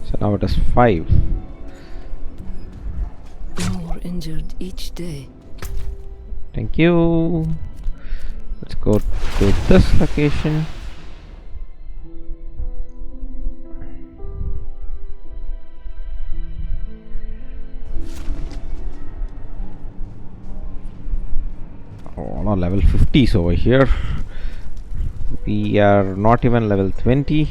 So now it is 5. More injured each day. Thank you. Let's go to this location. Oh, no, level 50s over here. We are not even level 20.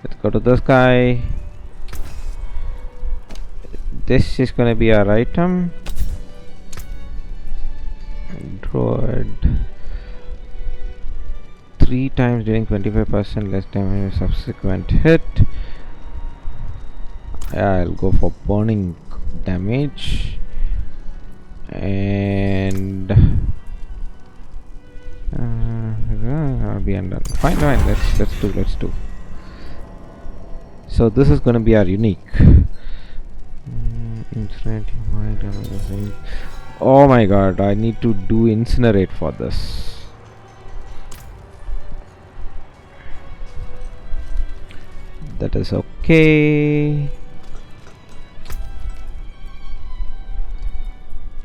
Let's go to this guy. This is gonna be our item. Droid. 3 times dealing 25% less damage subsequent hit. I'll go for burning damage. And I'll be undone. Fine, let's do. So this is gonna be our unique. Oh my god, I need to do incinerate for this. That is okay.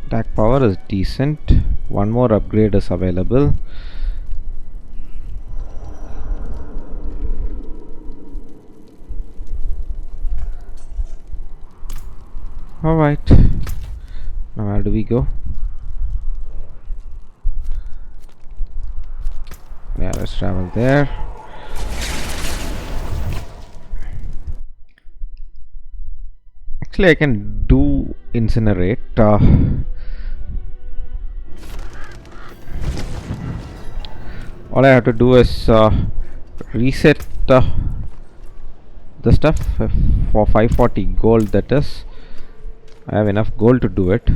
Attack power is decent. One more upgrade is available. Alright. Now where do we go? Yeah, let's travel there. Actually, I can do incinerate. All I have to do is reset the stuff for 540 gold. That is, I have enough gold to do it,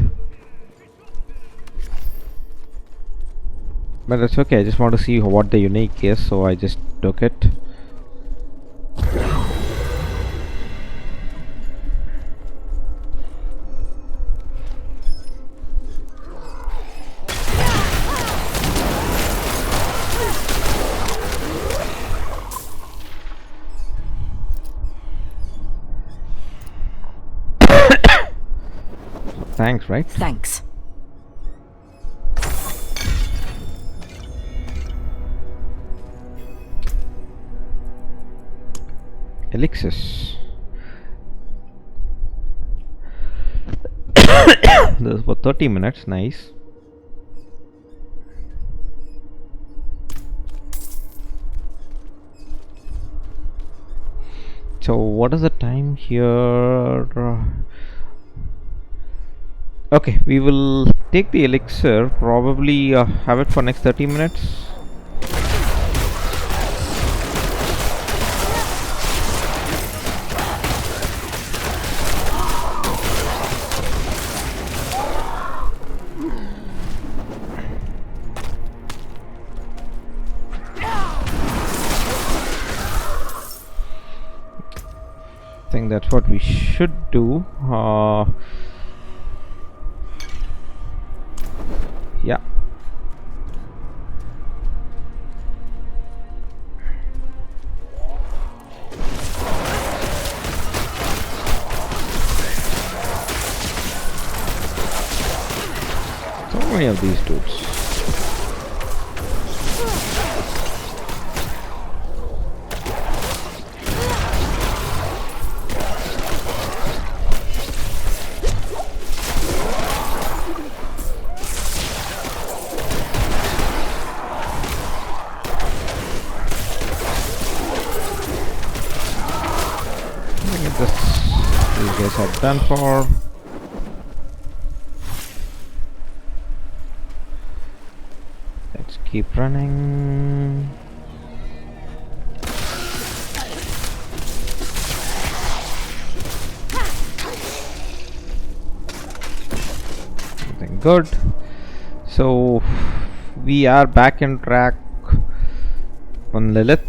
but that's okay. I just want to see what the unique is, so I just took it. Thanks, right? Thanks. Elixirs. This is for 30 minutes. Nice. So what is the time here? Okay, we will take the elixir, probably have it for next 30 minutes. I think that's what we should do. Yeah. So many of these dudes. These guys are done for. keep running. Something good. So we are back in track on Lilith.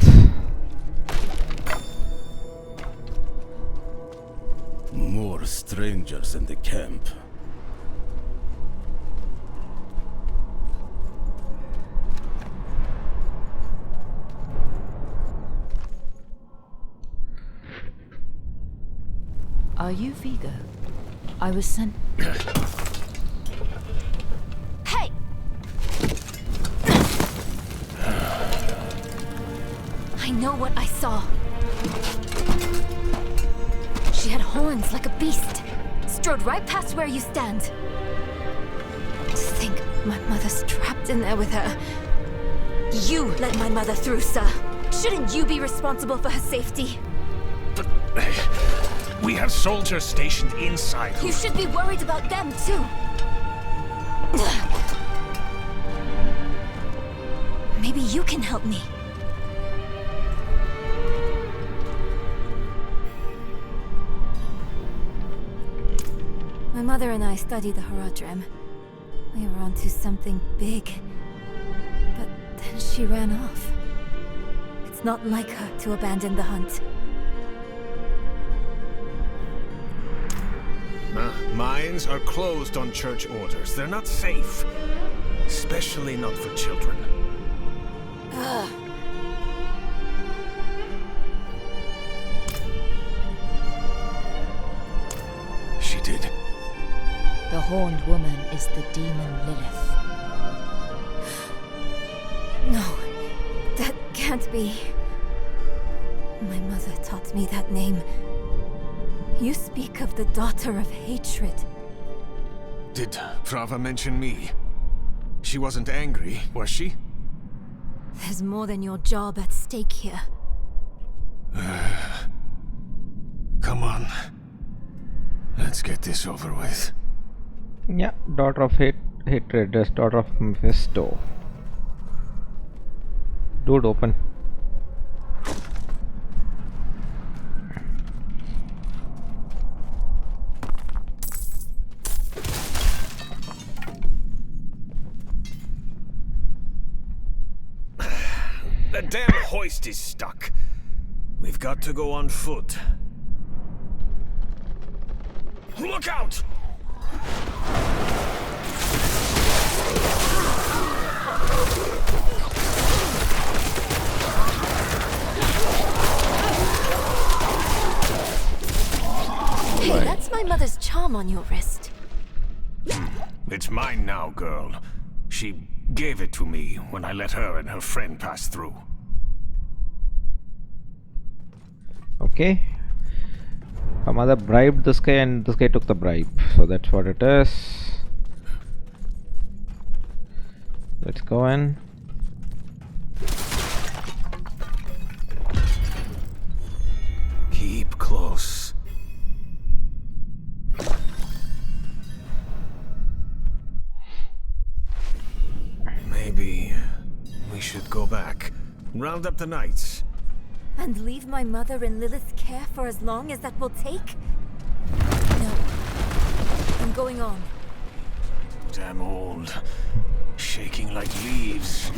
More strangers in the camp. Are you Vigo? I was sent. Hey! I know what I saw. She had horns like a beast. Strode right past where you stand. To think my mother's trapped in there with her. You let my mother through, sir. Shouldn't you be responsible for her safety? But we have soldiers stationed inside. You should be worried about them, too. Maybe you can help me. My mother and I studied the Horadrim. We were onto something big. But then she ran off. It's not like her to abandon the hunt. Mines are closed on church orders. They're not safe. Especially not for children. Ugh. She did. The horned woman is the demon Lilith. No, that can't be. My mother taught me that name. You speak of the daughter of hatred. Did Prava mention me? She wasn't angry, was she? There's more than your job at stake here. Come on. Let's get this over with. Yeah, daughter of hatred is daughter of Mephisto. Dude, open. The damn hoist is stuck. We've got to go on foot. Look out! Hey, that's my mother's charm on your wrist. It's mine now, girl. She gave it to me when I let her and her friend pass through. Okay. Her mother bribed this guy and this guy took the bribe. So that's what it is. Let's go in. Keep close. Maybe we should go back. Round up the knights. And leave my mother in Lilith's care for as long as that will take? No. I'm going on. Damn old. Shaking like leaves.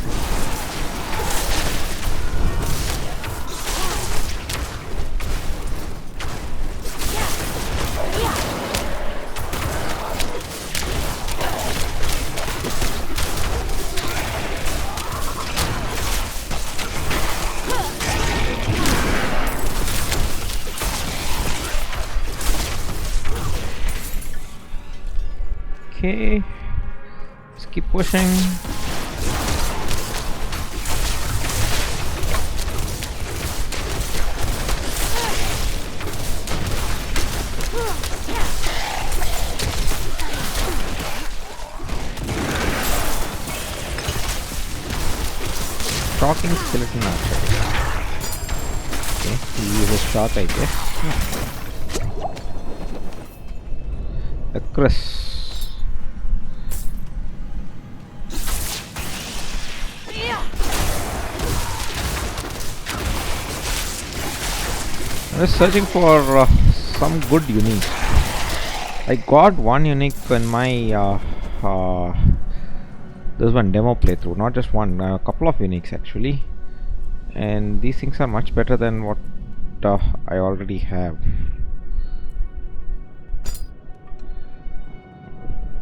Okay, let's keep pushing. Shocking skeleton archer. Okay, he uses shock, I guess. The Chris. I was searching for some good unique. I got one unique in my this one demo playthrough, not just one, a couple of uniques actually, and these things are much better than what I already have,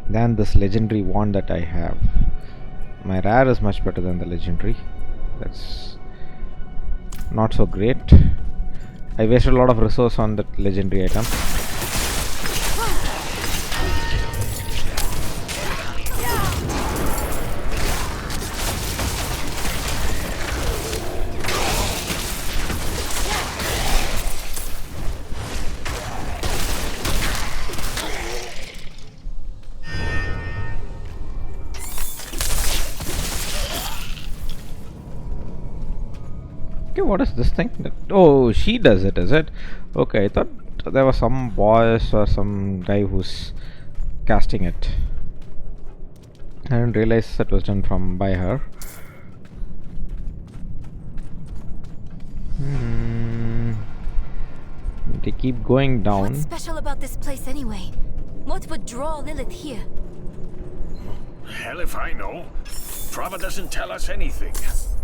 than this legendary wand that I have. My rare is much better than the legendary. That's not so great. I wasted a lot of resource on that legendary item. Okay, what is this thing? Oh, she does it, is it? Okay, I thought there was some boss or some guy who's casting it. I didn't realize that was done by her. They keep going down. What's special about this place anyway? What would draw Lilith here? Hell if I know. Prava doesn't tell us anything.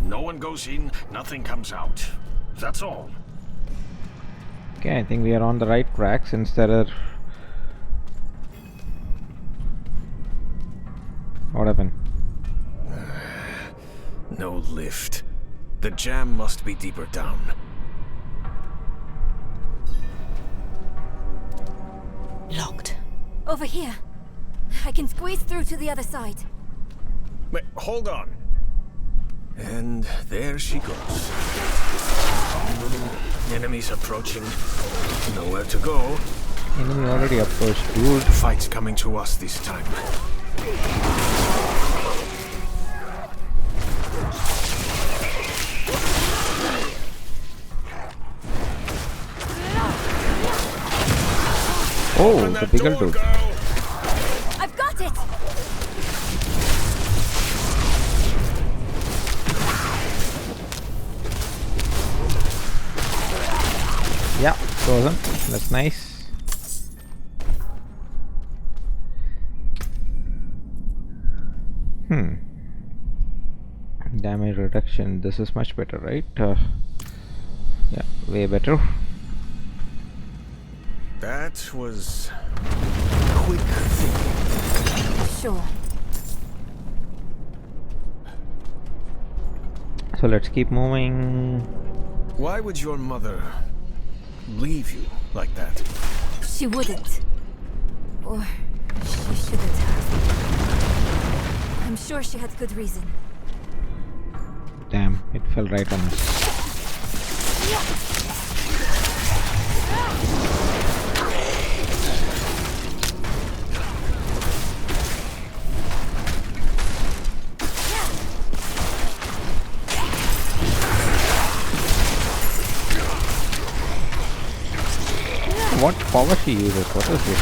No one goes in, nothing comes out. That's all. Okay, I think we are on the right track since there are... What happened? No lift. The jam must be deeper down. Locked. Over here. I can squeeze through to the other side. Wait, hold on. And there she goes. Enemies approaching. Nowhere to go. Enemy already approached, dude. The fight's coming to us this time. Oh, the bigger dude. I've got it! Yeah, frozen. That's nice. Damage reduction. This is much better, right? Yeah, way better. That was quick thinking. Sure. So let's keep moving. Why would your mother leave you like that? She wouldn't. Or she shouldn't have. I'm sure she had good reason. Damn, it fell right on us. What power she uses? What is this?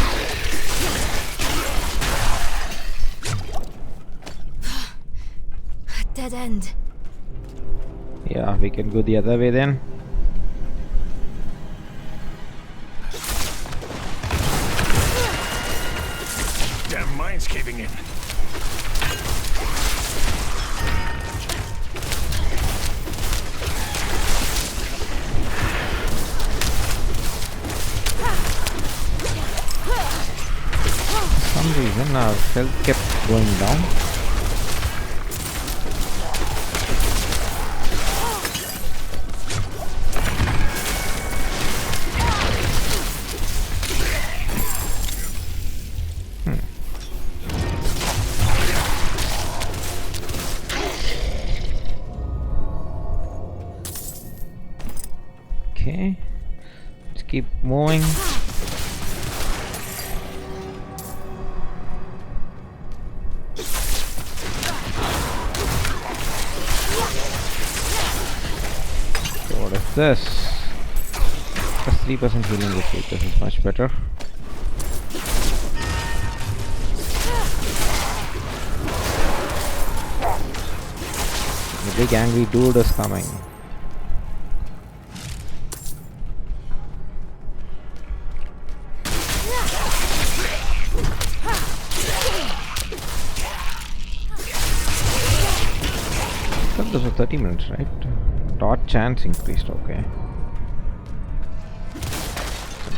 Dead end. Yeah, we can go the other way then. Damn mine's caving in. For some reason our health kept going down. Okay, let's keep moving. What is this? Plus 3% healing defeat. This is much better. The big angry dude is coming. thought this was 30 minutes, right? Dodge chance increased, okay.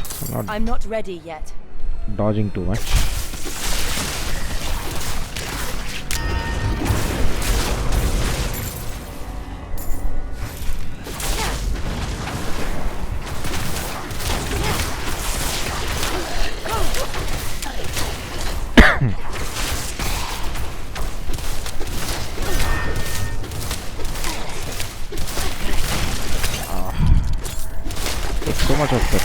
So I'm not ready yet. Dodging too much. So much of it.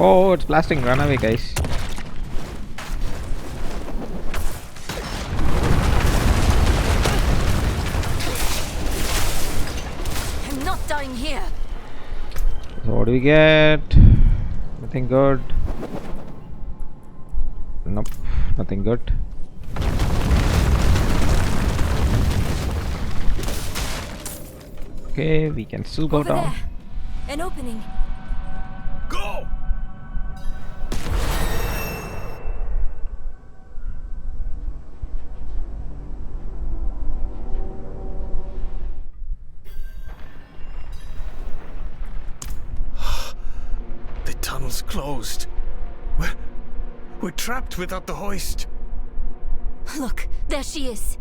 Oh, it's blasting. Run away, guys. I'm not dying here. So what do we get? Nothing good. Nope, nothing good. Okay, we can still go down. There. An opening. Go! The tunnel's closed. We're trapped without the hoist. Look, there she is.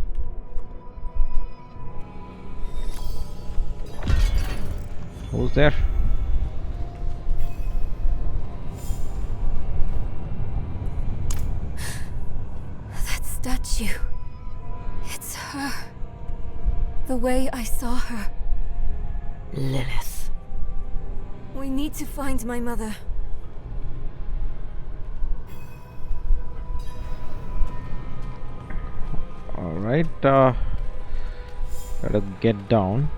Who's there? That statue. It's her. The way I saw her. Lilith. We need to find my mother. Alright, gotta get down.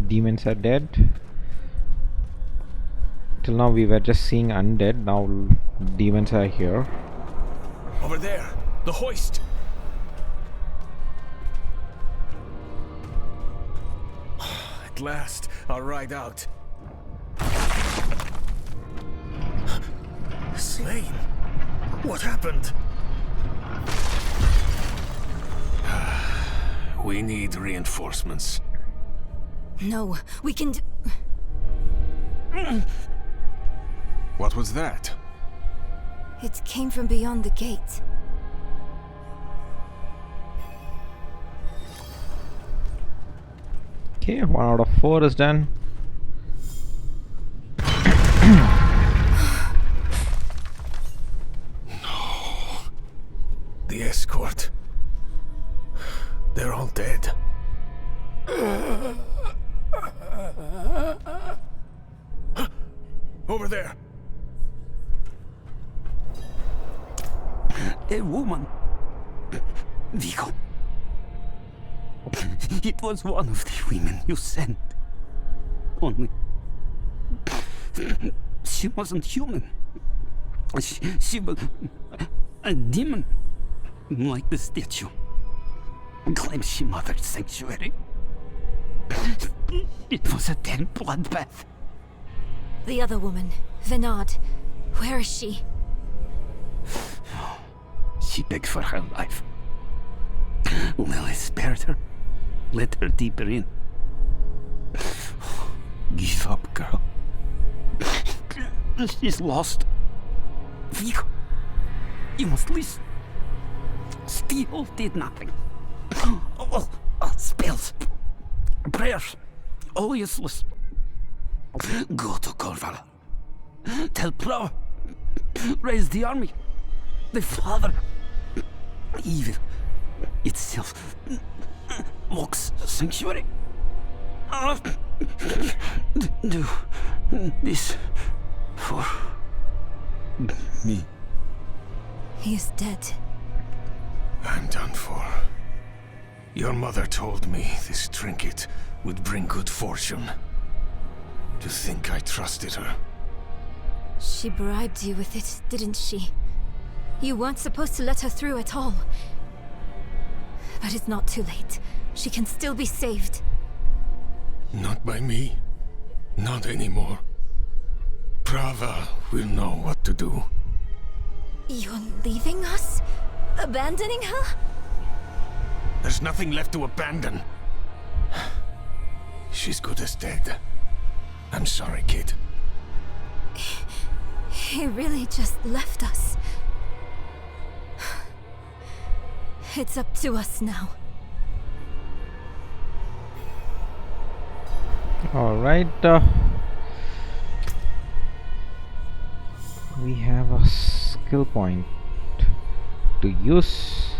Demons are dead. Till now we were just seeing undead, now demons are here. Over there, the hoist. At last, I'll ride out. Slain? What happened? We need reinforcements. No, we can What was that? It came from beyond the gate. Okay, 1 out of 4 is done. The escort. They're all dead. Over there. A woman. Vigo. It was one of the women you sent. Only... she wasn't human. She was... a demon. Like the statue. Claims she mothered sanctuary. It was a dead bloodbath. The other woman, Venard. Where is she? She begged for her life. Lilith spared her. Let her deeper in. Give up, girl. She's lost. Vigo, you must listen. Steel did nothing. Spells, prayers, all useless. Go to Corval. Tell Pro. Raise the army. The father. Evil itself mocks sanctuary. Do this for me. He is dead. I'm done for. Your mother told me this trinket would bring good fortune. To think I trusted her. She bribed you with it, didn't she? You weren't supposed to let her through at all. But it's not too late. She can still be saved. Not by me. Not anymore. Prava will know what to do. You're leaving us? Abandoning her? There's nothing left to abandon. She's good as dead. I'm sorry, kid. He really just left us. It's up to us now. Alright, we have a skill point to use,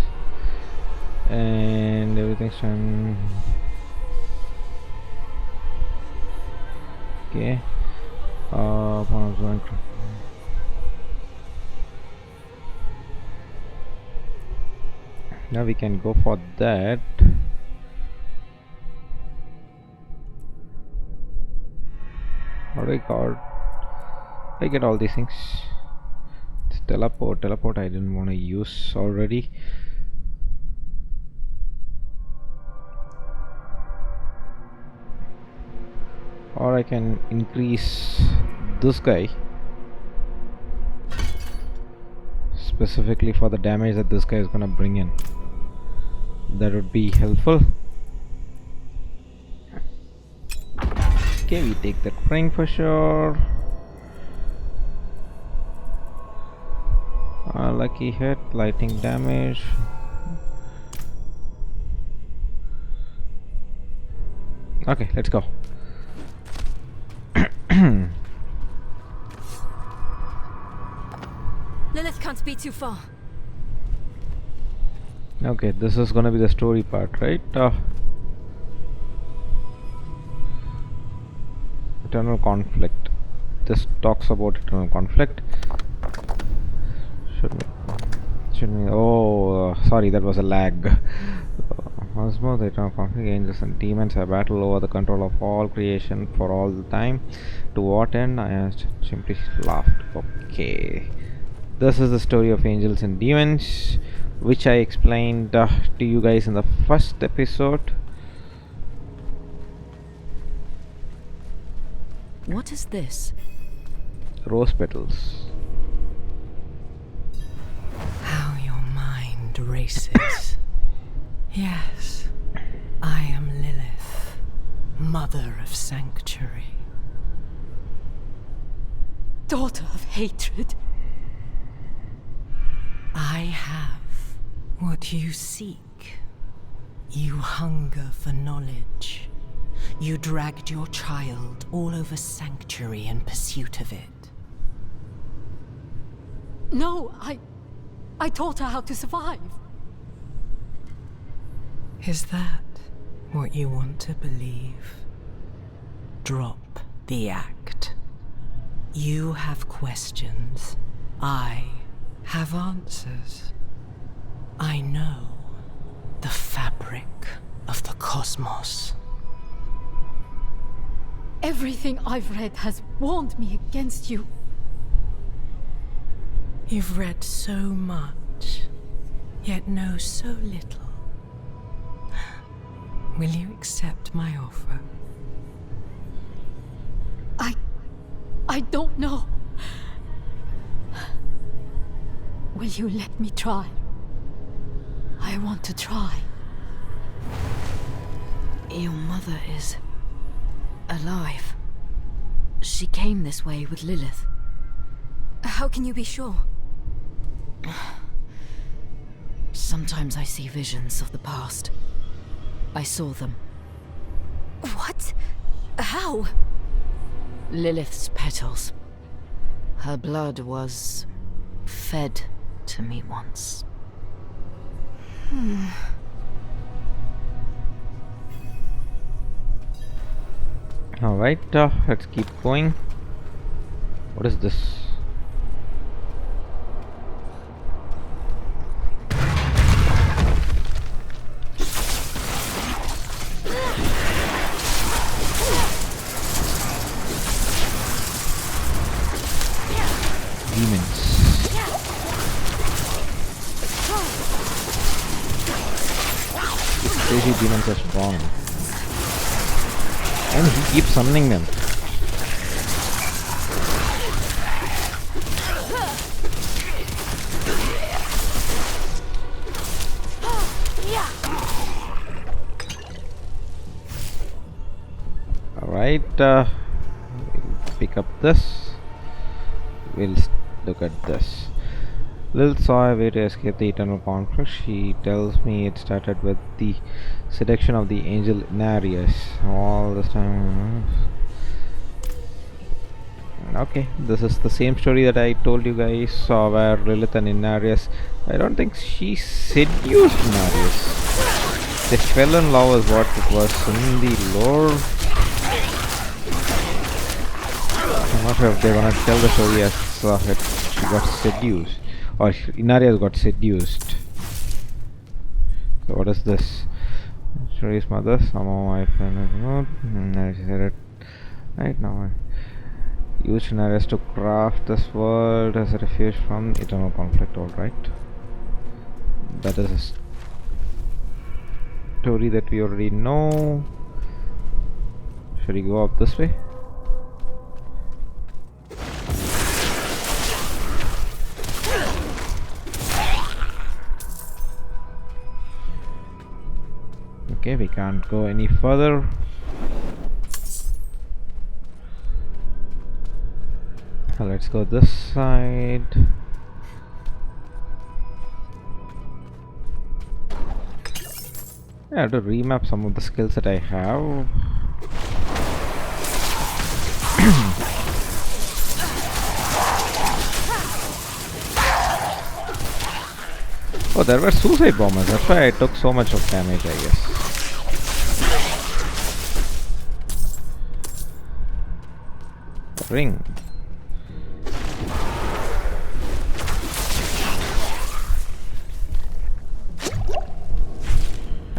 and everything's done. Okay, now we can go for that. How do I get all these things? It's teleport I didn't want to use already. Or I can increase this guy specifically for the damage that this guy is gonna bring in. That would be helpful. Okay, we take that ring for sure. Lucky hit, lightning damage. Okay, let's go. Lilith can't be too far. Okay, this is gonna be the story part, right? Eternal conflict. This talks about eternal conflict. Should we? Oh, sorry, that was a lag. Osmo, the eternal conflict. Angels and demons have battle over the control of all creation for all the time. To what end? I simply laughed. Okay, this is the story of angels and demons, which I explained to you guys in the first episode. What is this? Rose petals. How your mind races. Yes, I am Lilith, mother of sanctuary. Daughter of hatred. I have what you seek. You hunger for knowledge. You dragged your child all over sanctuary in pursuit of it. No, I taught her how to survive. Is that what you want to believe? Drop the act. You have questions. I have answers. I know the fabric of the cosmos. Everything I've read has warned me against you. You've read so much, yet know so little. Will you accept my offer? I don't know. Will you let me try? I want to try. Your mother is alive. She came this way with Lilith. How can you be sure? Sometimes I see visions of the past. I saw them. What? How? Lilith's petals. Her blood was fed to me once. Alright, let's keep going. What is this? Demons. crazy demons are spawned. And he keeps summoning them. Alright, we'll pick up this. We'll look at this. Lilith saw a way to escape the eternal conflict. She tells me it started with the seduction of the angel Inarius. All this time. Okay, this is the same story that I told you guys, where Lilith and Inarius. I don't think she seduced Inarius. They fell in love is what it was in the lore. I'm not sure if they're gonna tell the story as she got seduced, or Inarius got seduced. So what is this? Story's mother, somehow my friend right now. I used Inarius to craft this world as a refuge from eternal conflict. Alright. That is a story that we already know. Should we go up this way? Okay, we can't go any further. Let's go this side. I have to remap some of the skills that I have. Oh, there were suicide bombers. That's why I took so much of damage, I guess. Ring.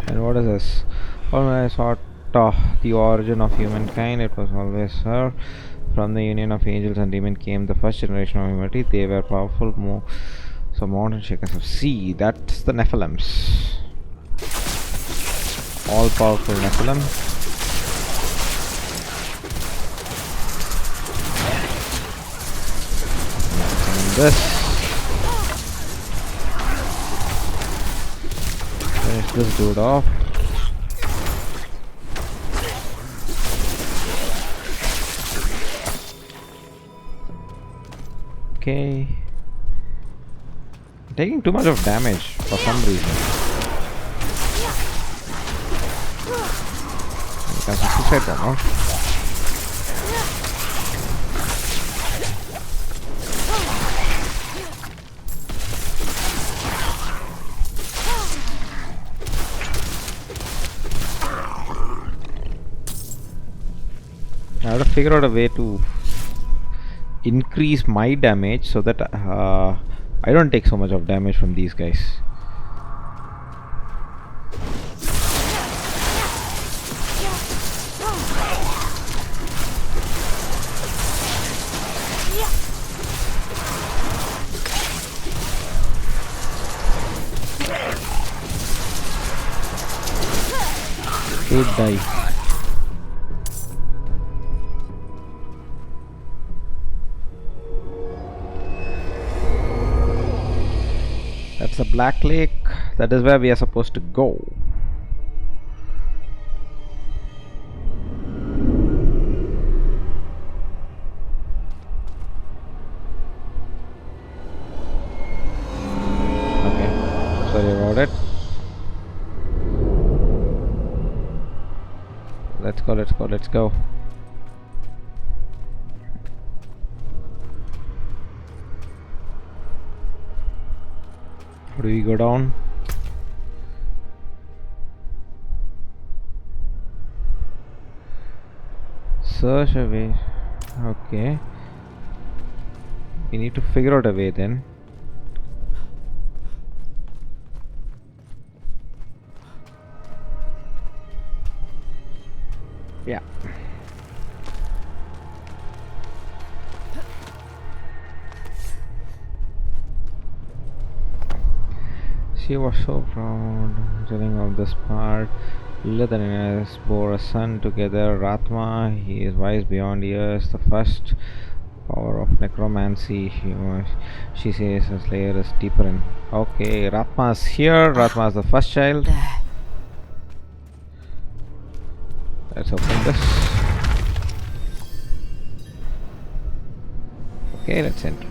And what is this? When I sought the origin of humankind, it was always her. From the union of angels and demons came the first generation of humanity. They were powerful, so mountain shakers of sea. That's the Nephilims. All powerful Nephilim. This. Finish this dude off. Okay. I'm taking too much of damage for some reason. Because of suicide bomb, huh? I have to figure out a way to increase my damage so that I don't take so much of damage from these guys. Dude, die. That's a black lake. That is where we are supposed to go. Okay, sorry about it. Let's go, let's go, let's go. How do we go down? Search a way. Okay. We need to figure out a way then. Yeah. She was so proud, telling of this part. Lilith and Ines bore a son together, Rathma. He is wise beyond years, the first power of necromancy. She says his layer is deeper in. Okay, Rathma is here. Rathma is the first child. There. Let's open this. Okay, let's enter.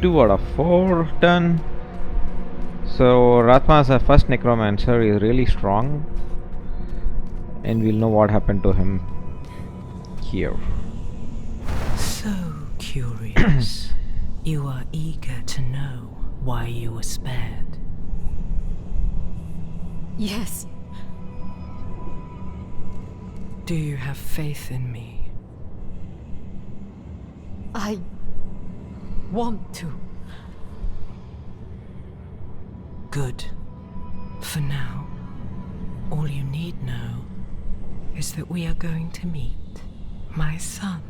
2 out of 4 done. So Rathma is the first necromancer. He is really strong, and we'll know what happened to him here. So curious. You are eager to know why you were spared. Yes. Do you have faith in me? I want to. Good. For now, all you need know is that we are going to meet my son.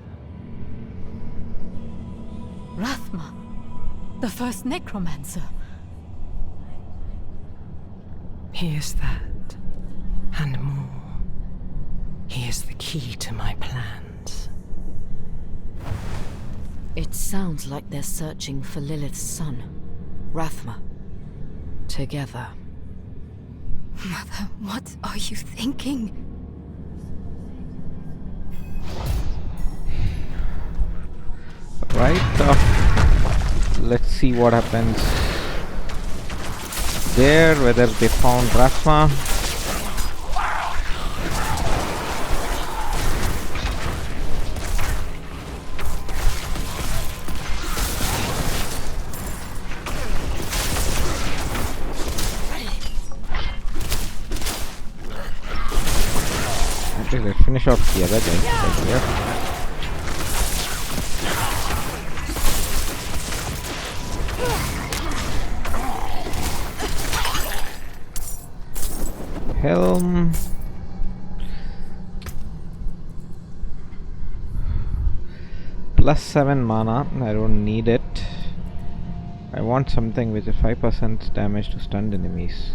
Rathma, the first necromancer. He is that, and more. He is the key to my plans. It sounds like they're searching for Lilith's son, Rathma. Together. Mother, what are you thinking? Right, let's see what happens there, whether they found Rathma. Okay, let's finish off the other guy right here. Helm. +7 mana. I don't need it. I want something with a 5% damage to stunned enemies.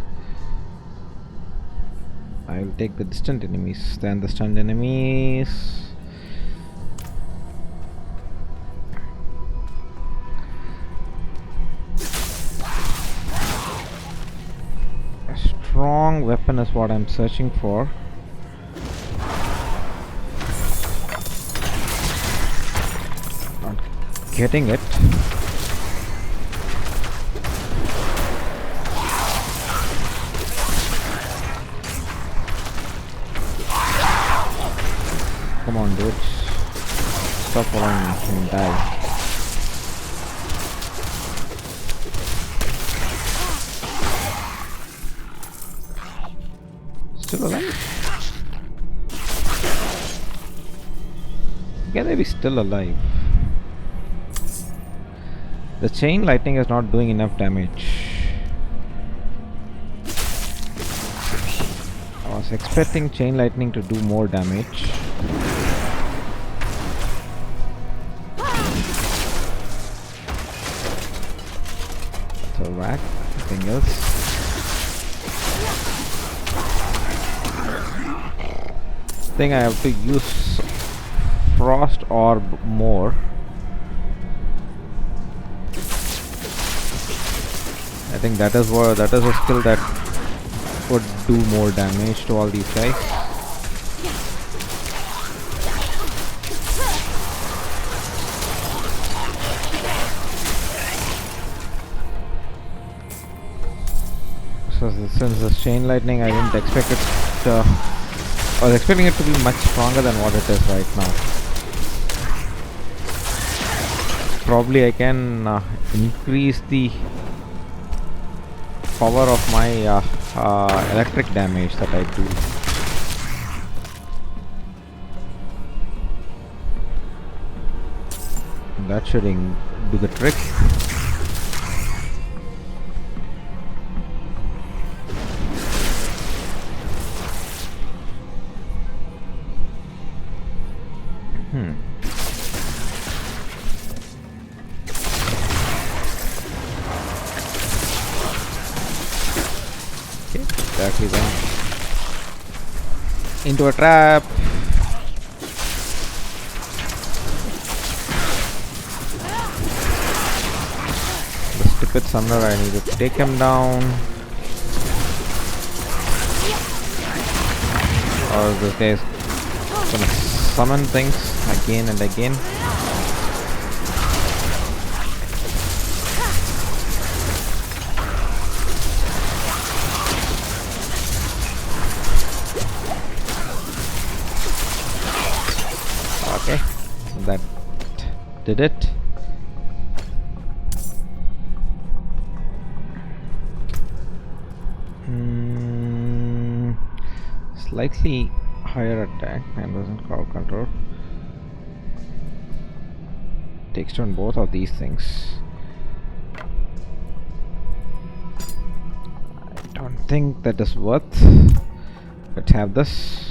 I will take the distant enemies than the stunned enemies. Strong weapon is what I'm searching for. Not getting it. Come on, dudes. Stop following me and die. Still alive? Can they be still alive? The chain lightning is not doing enough damage. I was expecting chain lightning to do more damage. That's a whack. Nothing else. I think I have to use frost orb more. I think that is a skill that would do more damage to all these guys. So since the chain lightning, I didn't expect it to, I was expecting it to be much stronger than what it is right now. Probably I can increase the power of my electric damage that I do. That should do the trick. directly went into a trap. The stupid summoner, I need to take him down. Or this guy is gonna summon things again and again. Okay, that did it. Slightly higher attack and doesn't crowd control. Takes turn both of these things. I don't think that is worth. Let's have this.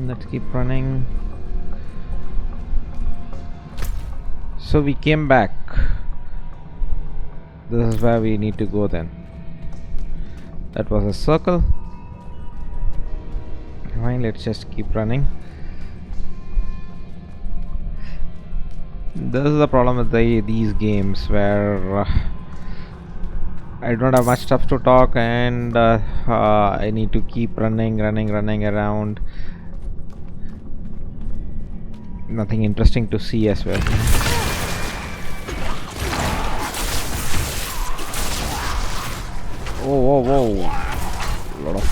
Let's keep running. So we came back. This is where we need to go then. That was a circle. Fine, let's just keep running. This is the problem with these games where I don't have much stuff to talk, and I need to keep running around. Nothing interesting to see as well. Whoa, whoa, whoa. A lot of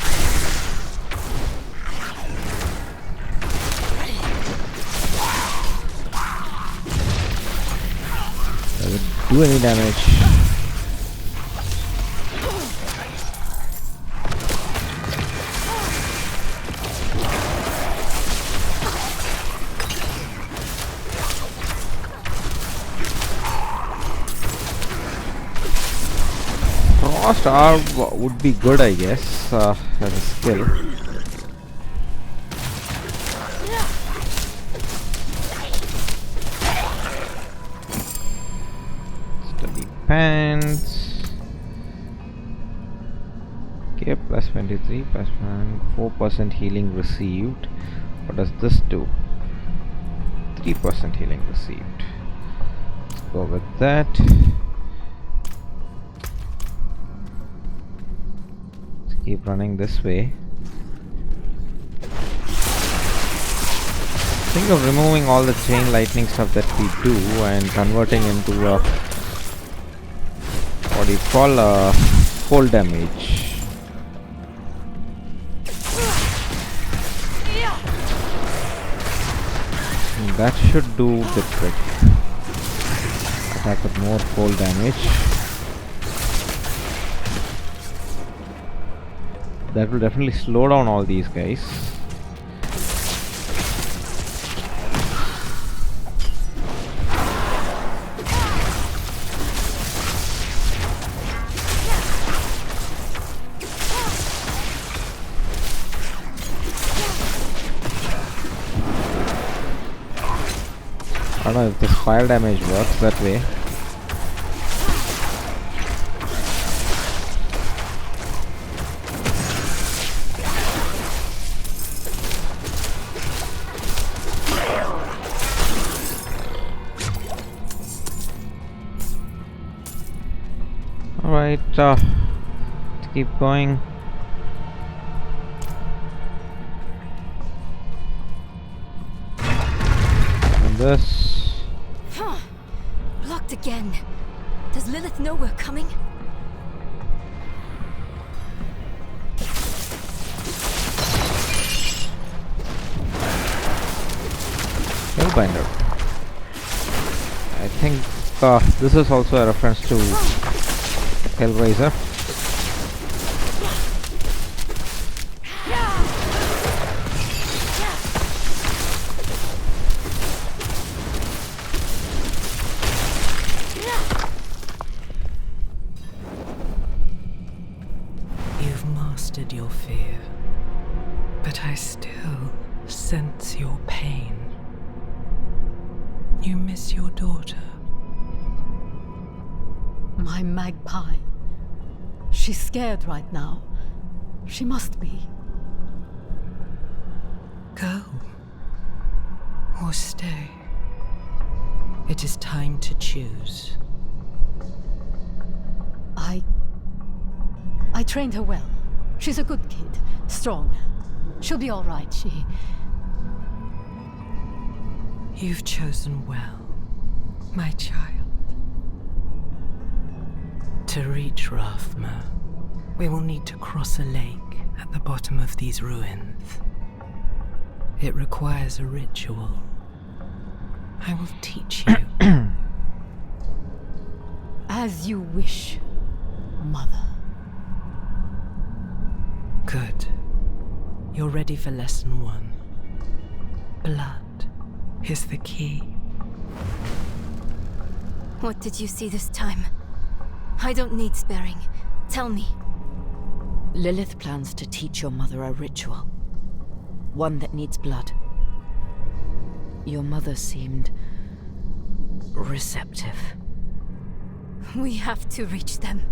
doesn't do any damage. Frost Orb would be good, I guess, as a skill. Study pants. Okay, plus 23, plus 4% healing received. What does this do? 3% healing received. Let's go with that. Keep running this way. Think of removing all the chain lightning stuff that we do and converting into a, what do you call, full damage. And that should do the trick. Attack with more full damage. That will definitely slow down all these guys. I don't know if this fire damage works that way. Alright, let's keep going. And this. Blocked again. Does Lilith know we're coming? Hellbinder. I think this is also a reference to Hellraiser. My magpie. She's scared right now. She must be. Go. Or stay. It is time to choose. I trained her well. She's a good kid. Strong. She'll be all right. You've chosen well, my child. To reach Rathma, we will need to cross a lake at the bottom of these ruins. It requires a ritual. I will teach you. As you wish, Mother. Good. You're ready for lesson 1. Blood is the key. What did you see this time? I don't need sparing. Tell me. Lilith plans to teach your mother a ritual. One that needs blood. Your mother seemed receptive. We have to reach them.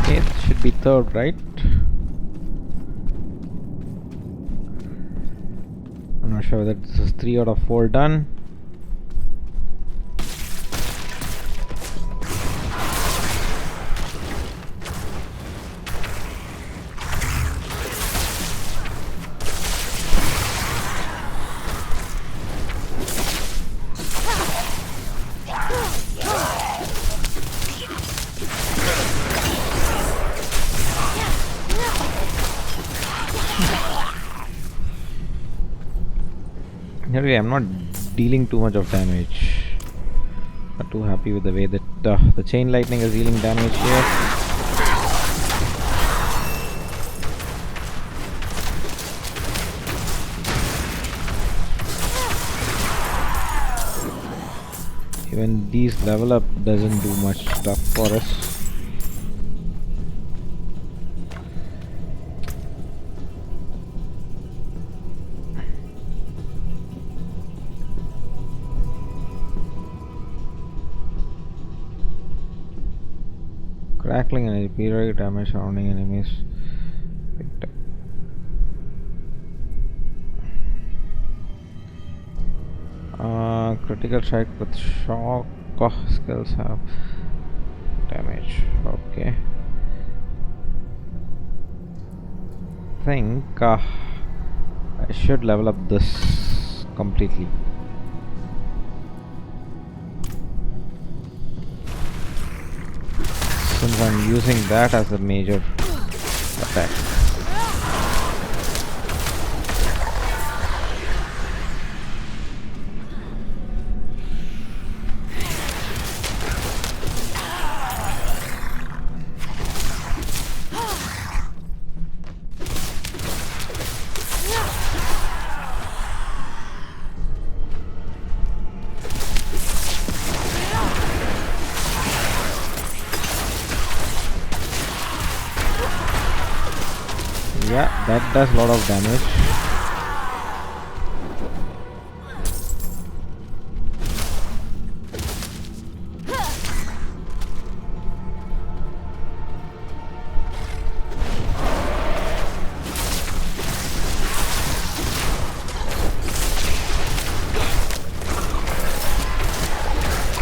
Okay, it should be 3rd, right? I'm not sure whether this is 3 out of 4 done. Anyway, I'm not dealing too much of damage. Not too happy with the way that the chain lightning is dealing damage here. Even these level up doesn't do much stuff for us. Crackling and periodic damage surrounding enemies. Critical strike with shock skills have damage. Okay. I think I should level up this completely. Since I'm using that as a major attack. Yeah, that does a lot of damage.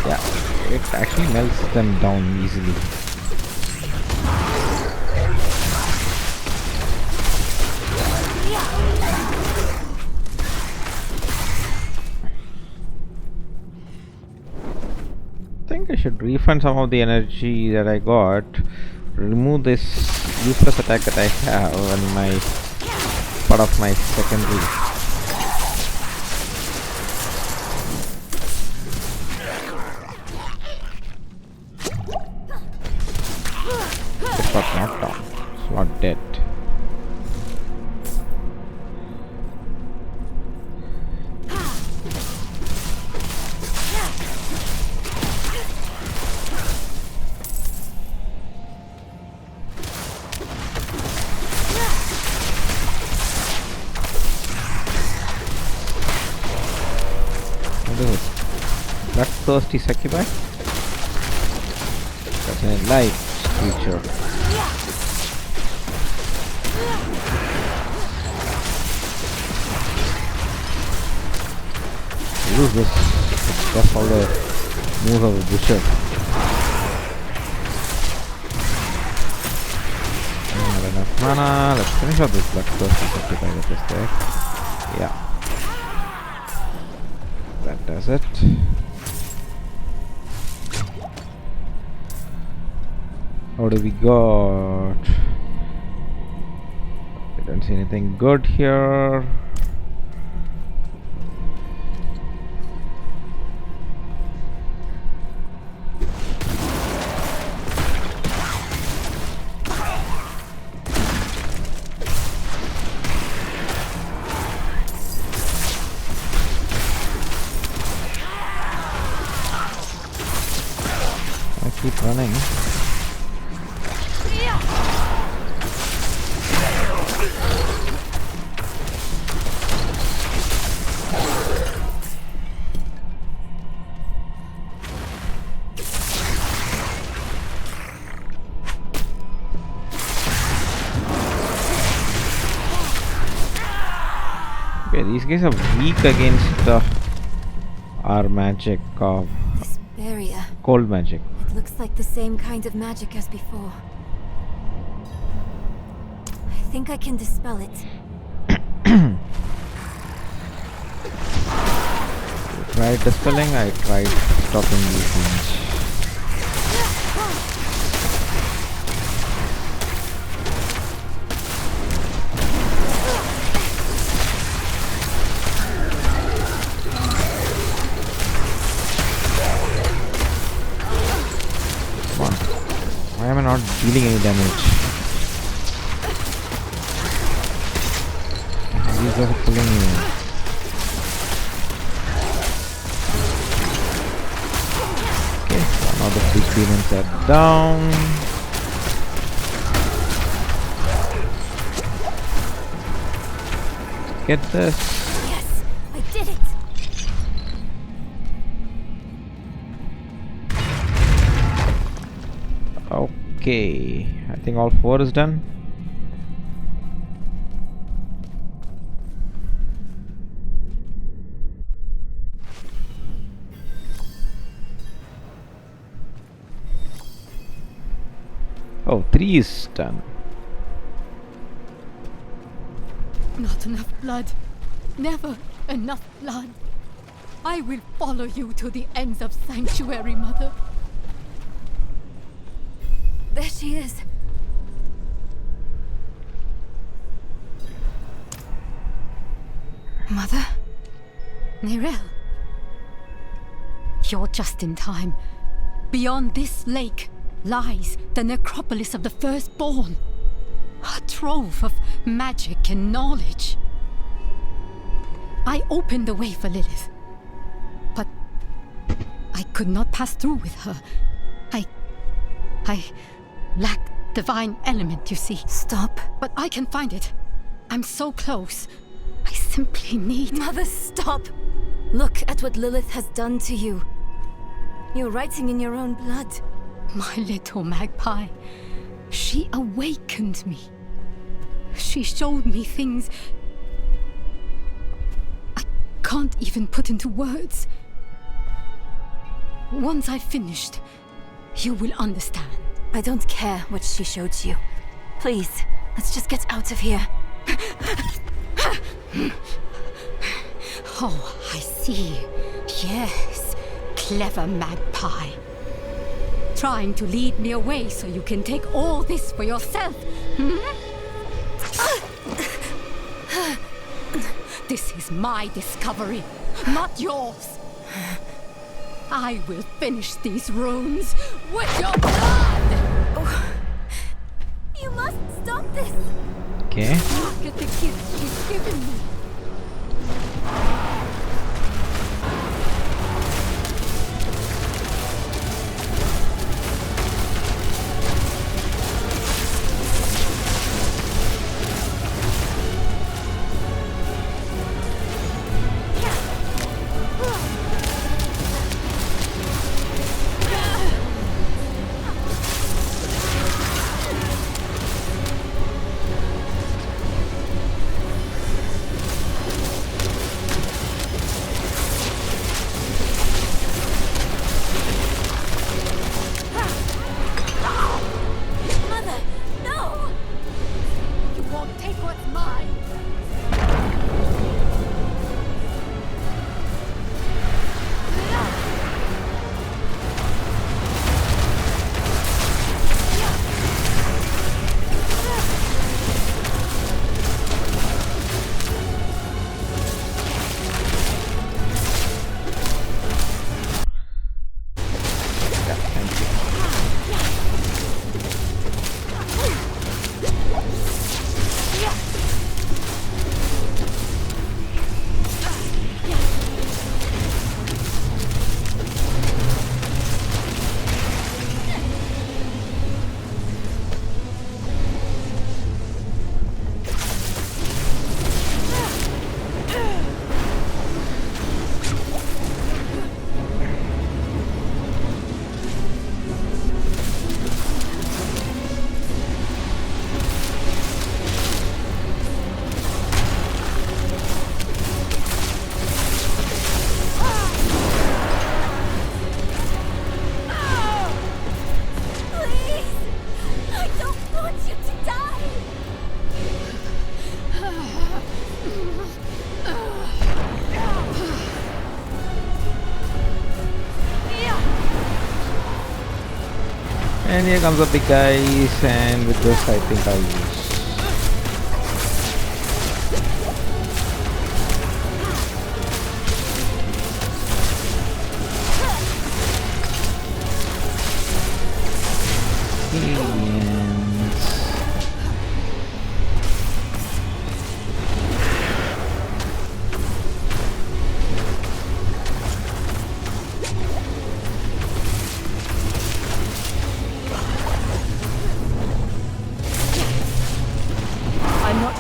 Yeah, it actually melts them down easily. I should refund some of the energy that I got, remove this useless attack that I have on my part of my secondary. It got knocked down. It's not dead. is it? Bloodthirsty succubi? That's a light creature. Use this. That's all the moves of the butcher. Not enough mana. Let's finish up this bloodthirsty succubi that is there. Yeah. That does it. What do we got? I don't see anything good here. I keep running. Okay, these guys are weak against our magic of Barrier. cold magic. It looks like the same kind of magic as before. I think I can dispel it. You tried dispelling, I tried stopping these things. Come on. Why am I not dealing any damage? These guys are pulling me in. Okay, so now the big demons are down. Get this. Yes, I did it. Okay, I think all 4 is done. Oh, 3 is done. Not enough blood. Never enough blood. I will follow you to the ends of Sanctuary, Mother. There she is. Mother? Nerel? You're just in time. Beyond this lake lies the necropolis of the Firstborn. A trove of magic and knowledge. I opened the way for Lilith, but I could not pass through with her. I lack divine element, you see. Stop. But I can find it. I'm so close. I simply need... Mother, stop! Look at what Lilith has done to you. You're writing in your own blood. My little magpie. She awakened me. She showed me things I can't even put into words. Once I've finished, you will understand. I don't care what she showed you. Please, let's just get out of here. Oh, I see. Yes, clever magpie. Trying to lead me away so you can take all this for yourself. This is my discovery, not yours. I will finish these runes with your blood! Oh. You must stop this! Okay. Look at the gift she's given me. And here comes the big guys, and with this I think I'll use.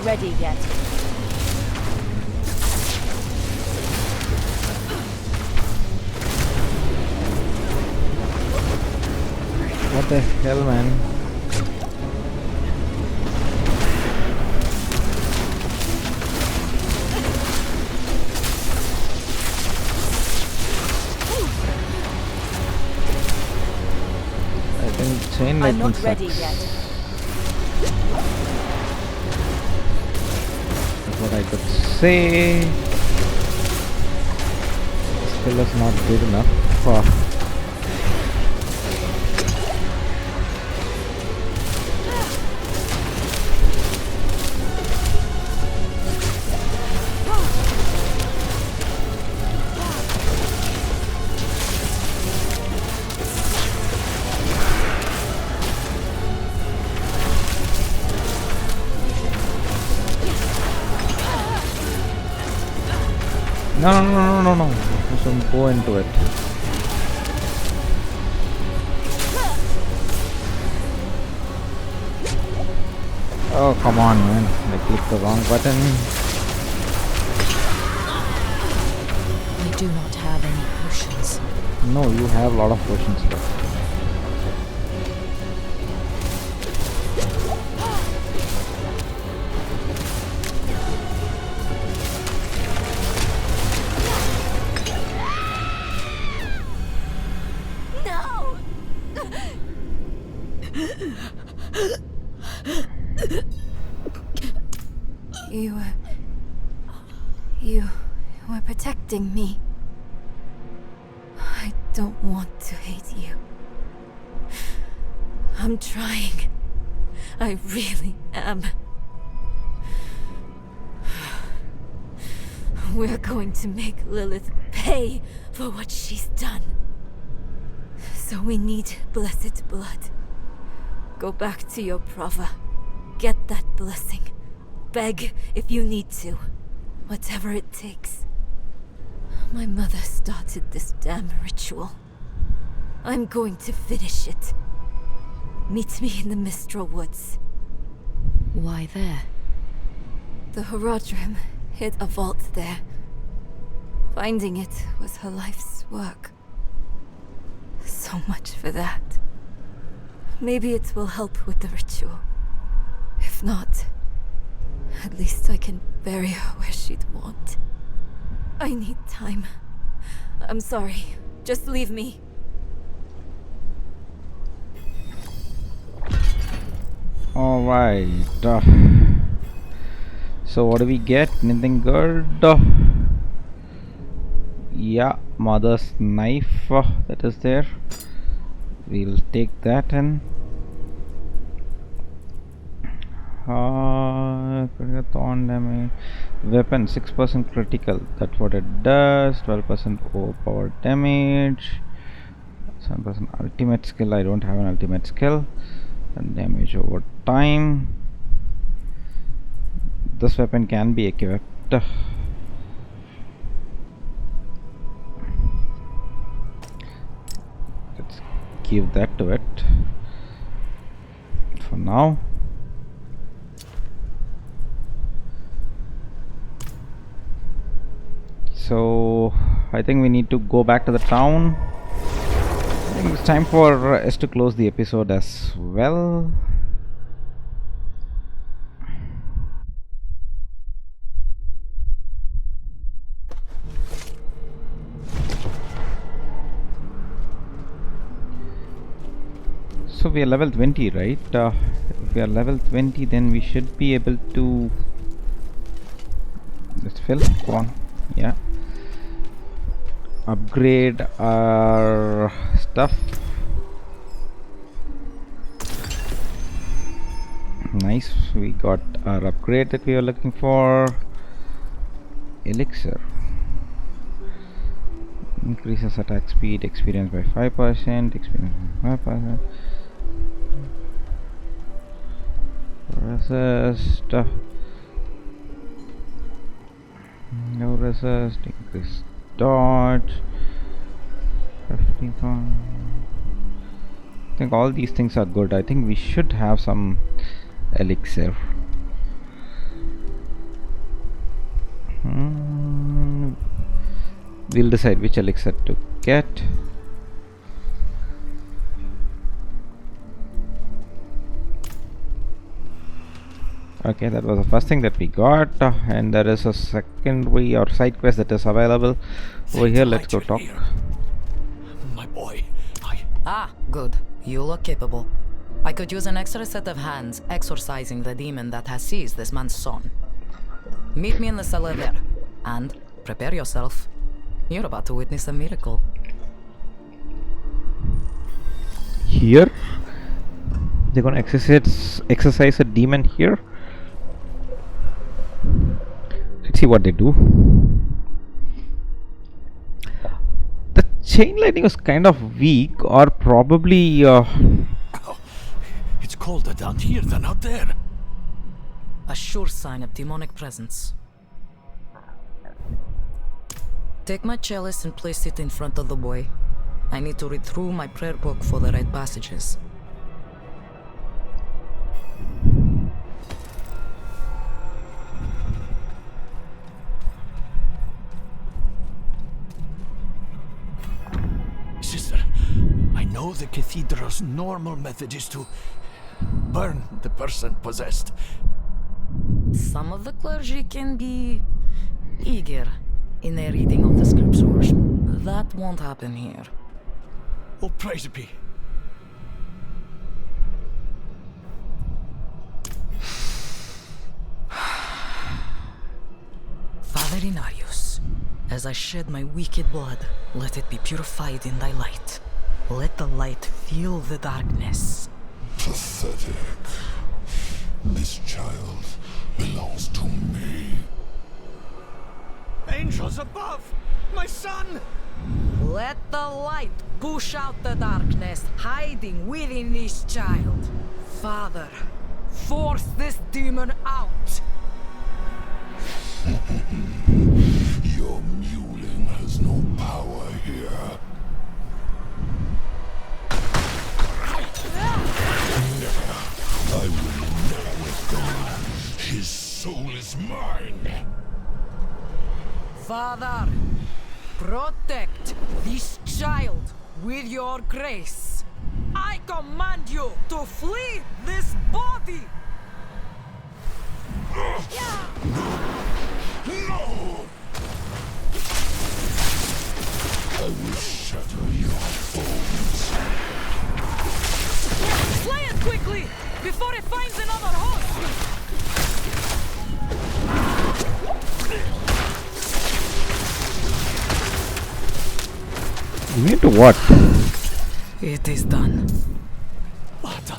Ready yet. What the hell, man? I think chain lightning I'm not ready sucks. yet. What I could say. Still is not good enough. No. Just go into it. Oh, come on, man. I clicked the wrong button. I do not have any potions. No, you have a lot of potions left. You were protecting me. I don't want to hate you. I'm trying. I really am. We're going to make Lilith pay for what she's done. So we need blessed blood. Go back to your Prava. Get that blessing. Beg if you need to. Whatever it takes. My mother started this damn ritual. I'm going to finish it. Meet me in the Mistral Woods. Why there? The Horadrim hid a vault there. Finding it was her life's work. So much for that. Maybe it will help with the ritual. If not, at least I can bury her where she'd want. I need time. I'm sorry. Just leave me. Alright. So what do we get? Anything good? Yeah, mother's knife that is there. We'll take that in. Thorn damage. Weapon 6% critical. That's what it does. 12% overpower damage. 7% ultimate skill. I don't have an ultimate skill. And damage over time. This weapon can be equipped. Let's give that to it for now. So I think we need to go back to the town. I think it's time for us to close the episode as well. So we are level 20, right? If we are level 20, then we should be able to just fill. Go on. Yeah. Upgrade our stuff. Nice, we got our upgrade that we were looking for. Elixir increases attack speed, experience by 5%, experience by 5%. Resist, no resist, increase dodge, 55. I think all these things are good. I think we should have some elixir. We'll decide which elixir to get. Okay, that was the first thing that we got, and there is a secondary or side quest that is available over here. Let's go talk. My boy, Ah, good. You look capable. I could use an extra set of hands exorcising the demon that has seized this man's son. Meet me in the cellar there, and prepare yourself. You're about to witness a miracle. Here? They're gonna exercise a demon here? Let's see what they do. The chain lightning was kind of weak, or probably it's colder down here than out there. A sure sign of demonic presence. Take my chalice and place it in front of the boy. I need to read through my prayer book for the right passages. Sister, I know the cathedral's normal method is to burn the person possessed. Some of the clergy can be eager in their reading of the scriptures. That won't happen here. Oh, praise be. Father Inarius, as I shed my wicked blood, let it be purified in thy light. Let the light fill the darkness. Pathetic. This child belongs to me. Angels above! My son! Let the light push out the darkness hiding within this child. Father, force this demon out! Your mewling has no power here. Never. I will never withdraw. His soul is mine. Father, protect this child with your grace. I command you to flee this body! No! I will shatter your bones. Slay it quickly, before it finds another host! You need to what? It is done. Marta,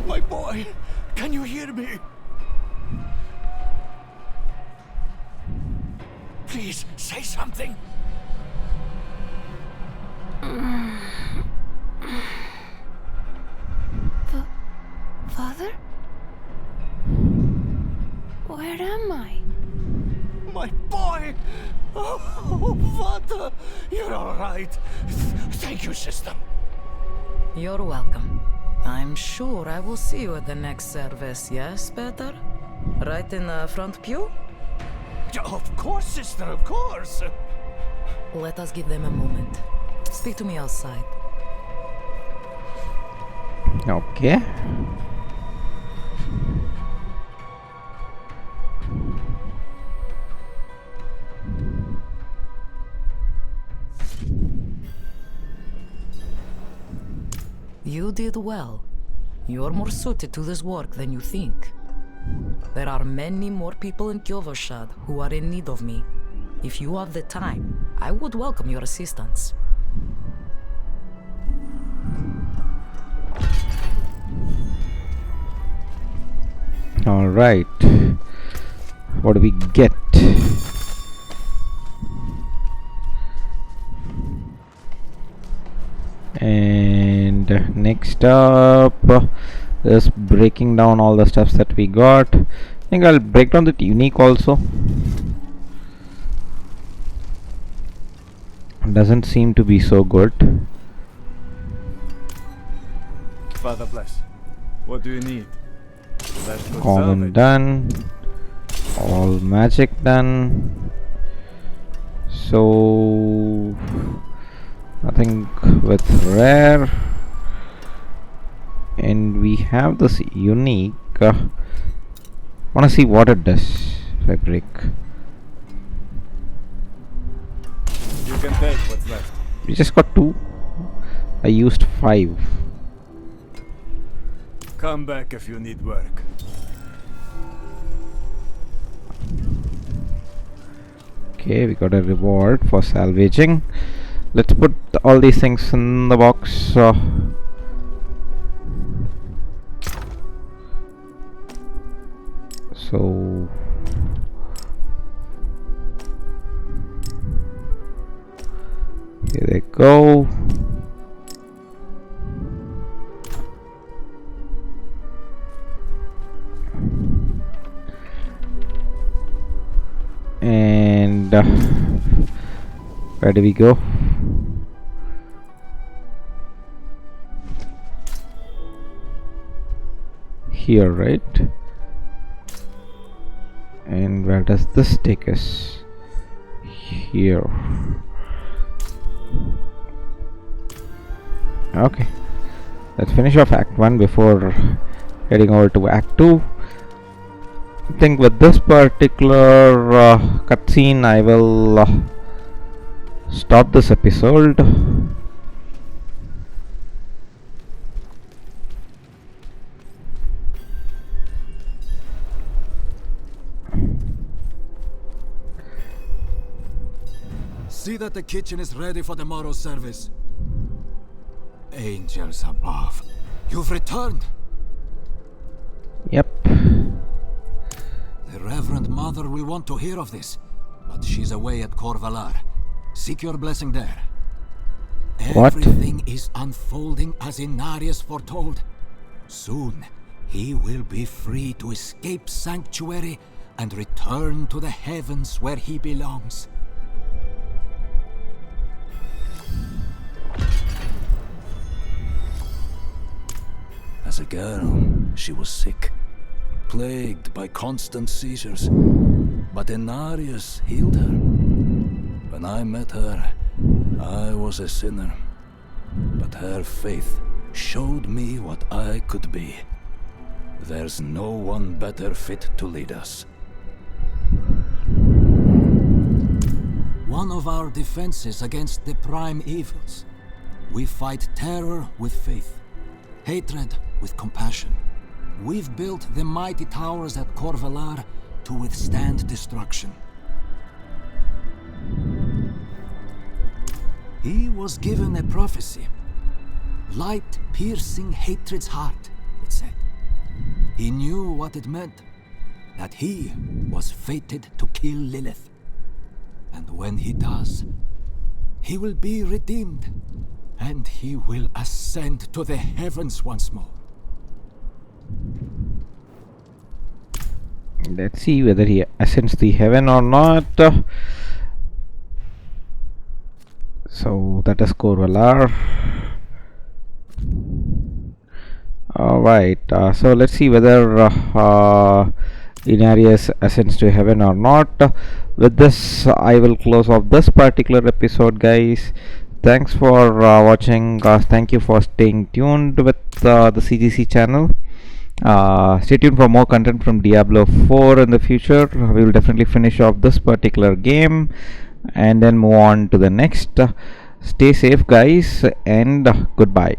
my boy, can you hear me? Please, say something. Father? Where am I? My boy! Oh, Vata, you're all right. Thank you, sister. You're welcome. I'm sure I will see you at the next service, yes, Peter? Right in the front pew? Of course, sister, of course. Let us give them a moment. Speak to me outside. Okay. You did well. You're more suited to this work than you think. There are many more people in Kyovoshad who are in need of me. If you have the time, I would welcome your assistance. All right, what do we get? And next up is breaking down all the stuffs that we got. I think I'll break down the unique also. Doesn't seem to be so good. Father bless. What do you need? That's good Common salvage. done. All magic done. So nothing with rare. And we have this unique. Wanna see what it does if I break. You can take what's left. We just got 2. I used 5. Come back if you need work. Okay, we got a reward for salvaging. Let's put all these things in the box. So here they go. And where do we go? Here, right? And where does this take us? Here. Okay, let's finish off Act 1 before heading over to Act 2. I think with this particular cutscene I will stop this episode. See that the kitchen is ready for tomorrow's service. Angels above, you've returned. Yep. The Reverend Mother will want to hear of this, but she's away at Corvalar. Seek your blessing there. What? Everything is unfolding as Inarius foretold. Soon, he will be free to escape Sanctuary and return to the heavens where he belongs. As a girl, she was sick, plagued by constant seizures, but Inarius healed her. When I met her, I was a sinner, but her faith showed me what I could be. There's no one better fit to lead us. One of our defenses against the prime evils. We fight terror with faith, hatred with compassion. We've built the mighty towers at Corvalar to withstand destruction. He was given a prophecy. Light piercing hatred's heart, it said. He knew what it meant. That he was fated to kill Lilith. And when he does, he will be redeemed. And he will ascend to the heavens once more. Let's see whether he ascends the heaven or not. So that is Corvalar. Alright, so let's see whether Inarius ascends to heaven or not. With this, I will close off this particular episode, guys. Thanks for watching. Thank you for staying tuned with the CGC channel. Stay tuned for more content from Diablo 4 in the future. We will definitely finish off this particular game and then move on to the next. Stay safe, guys, and goodbye.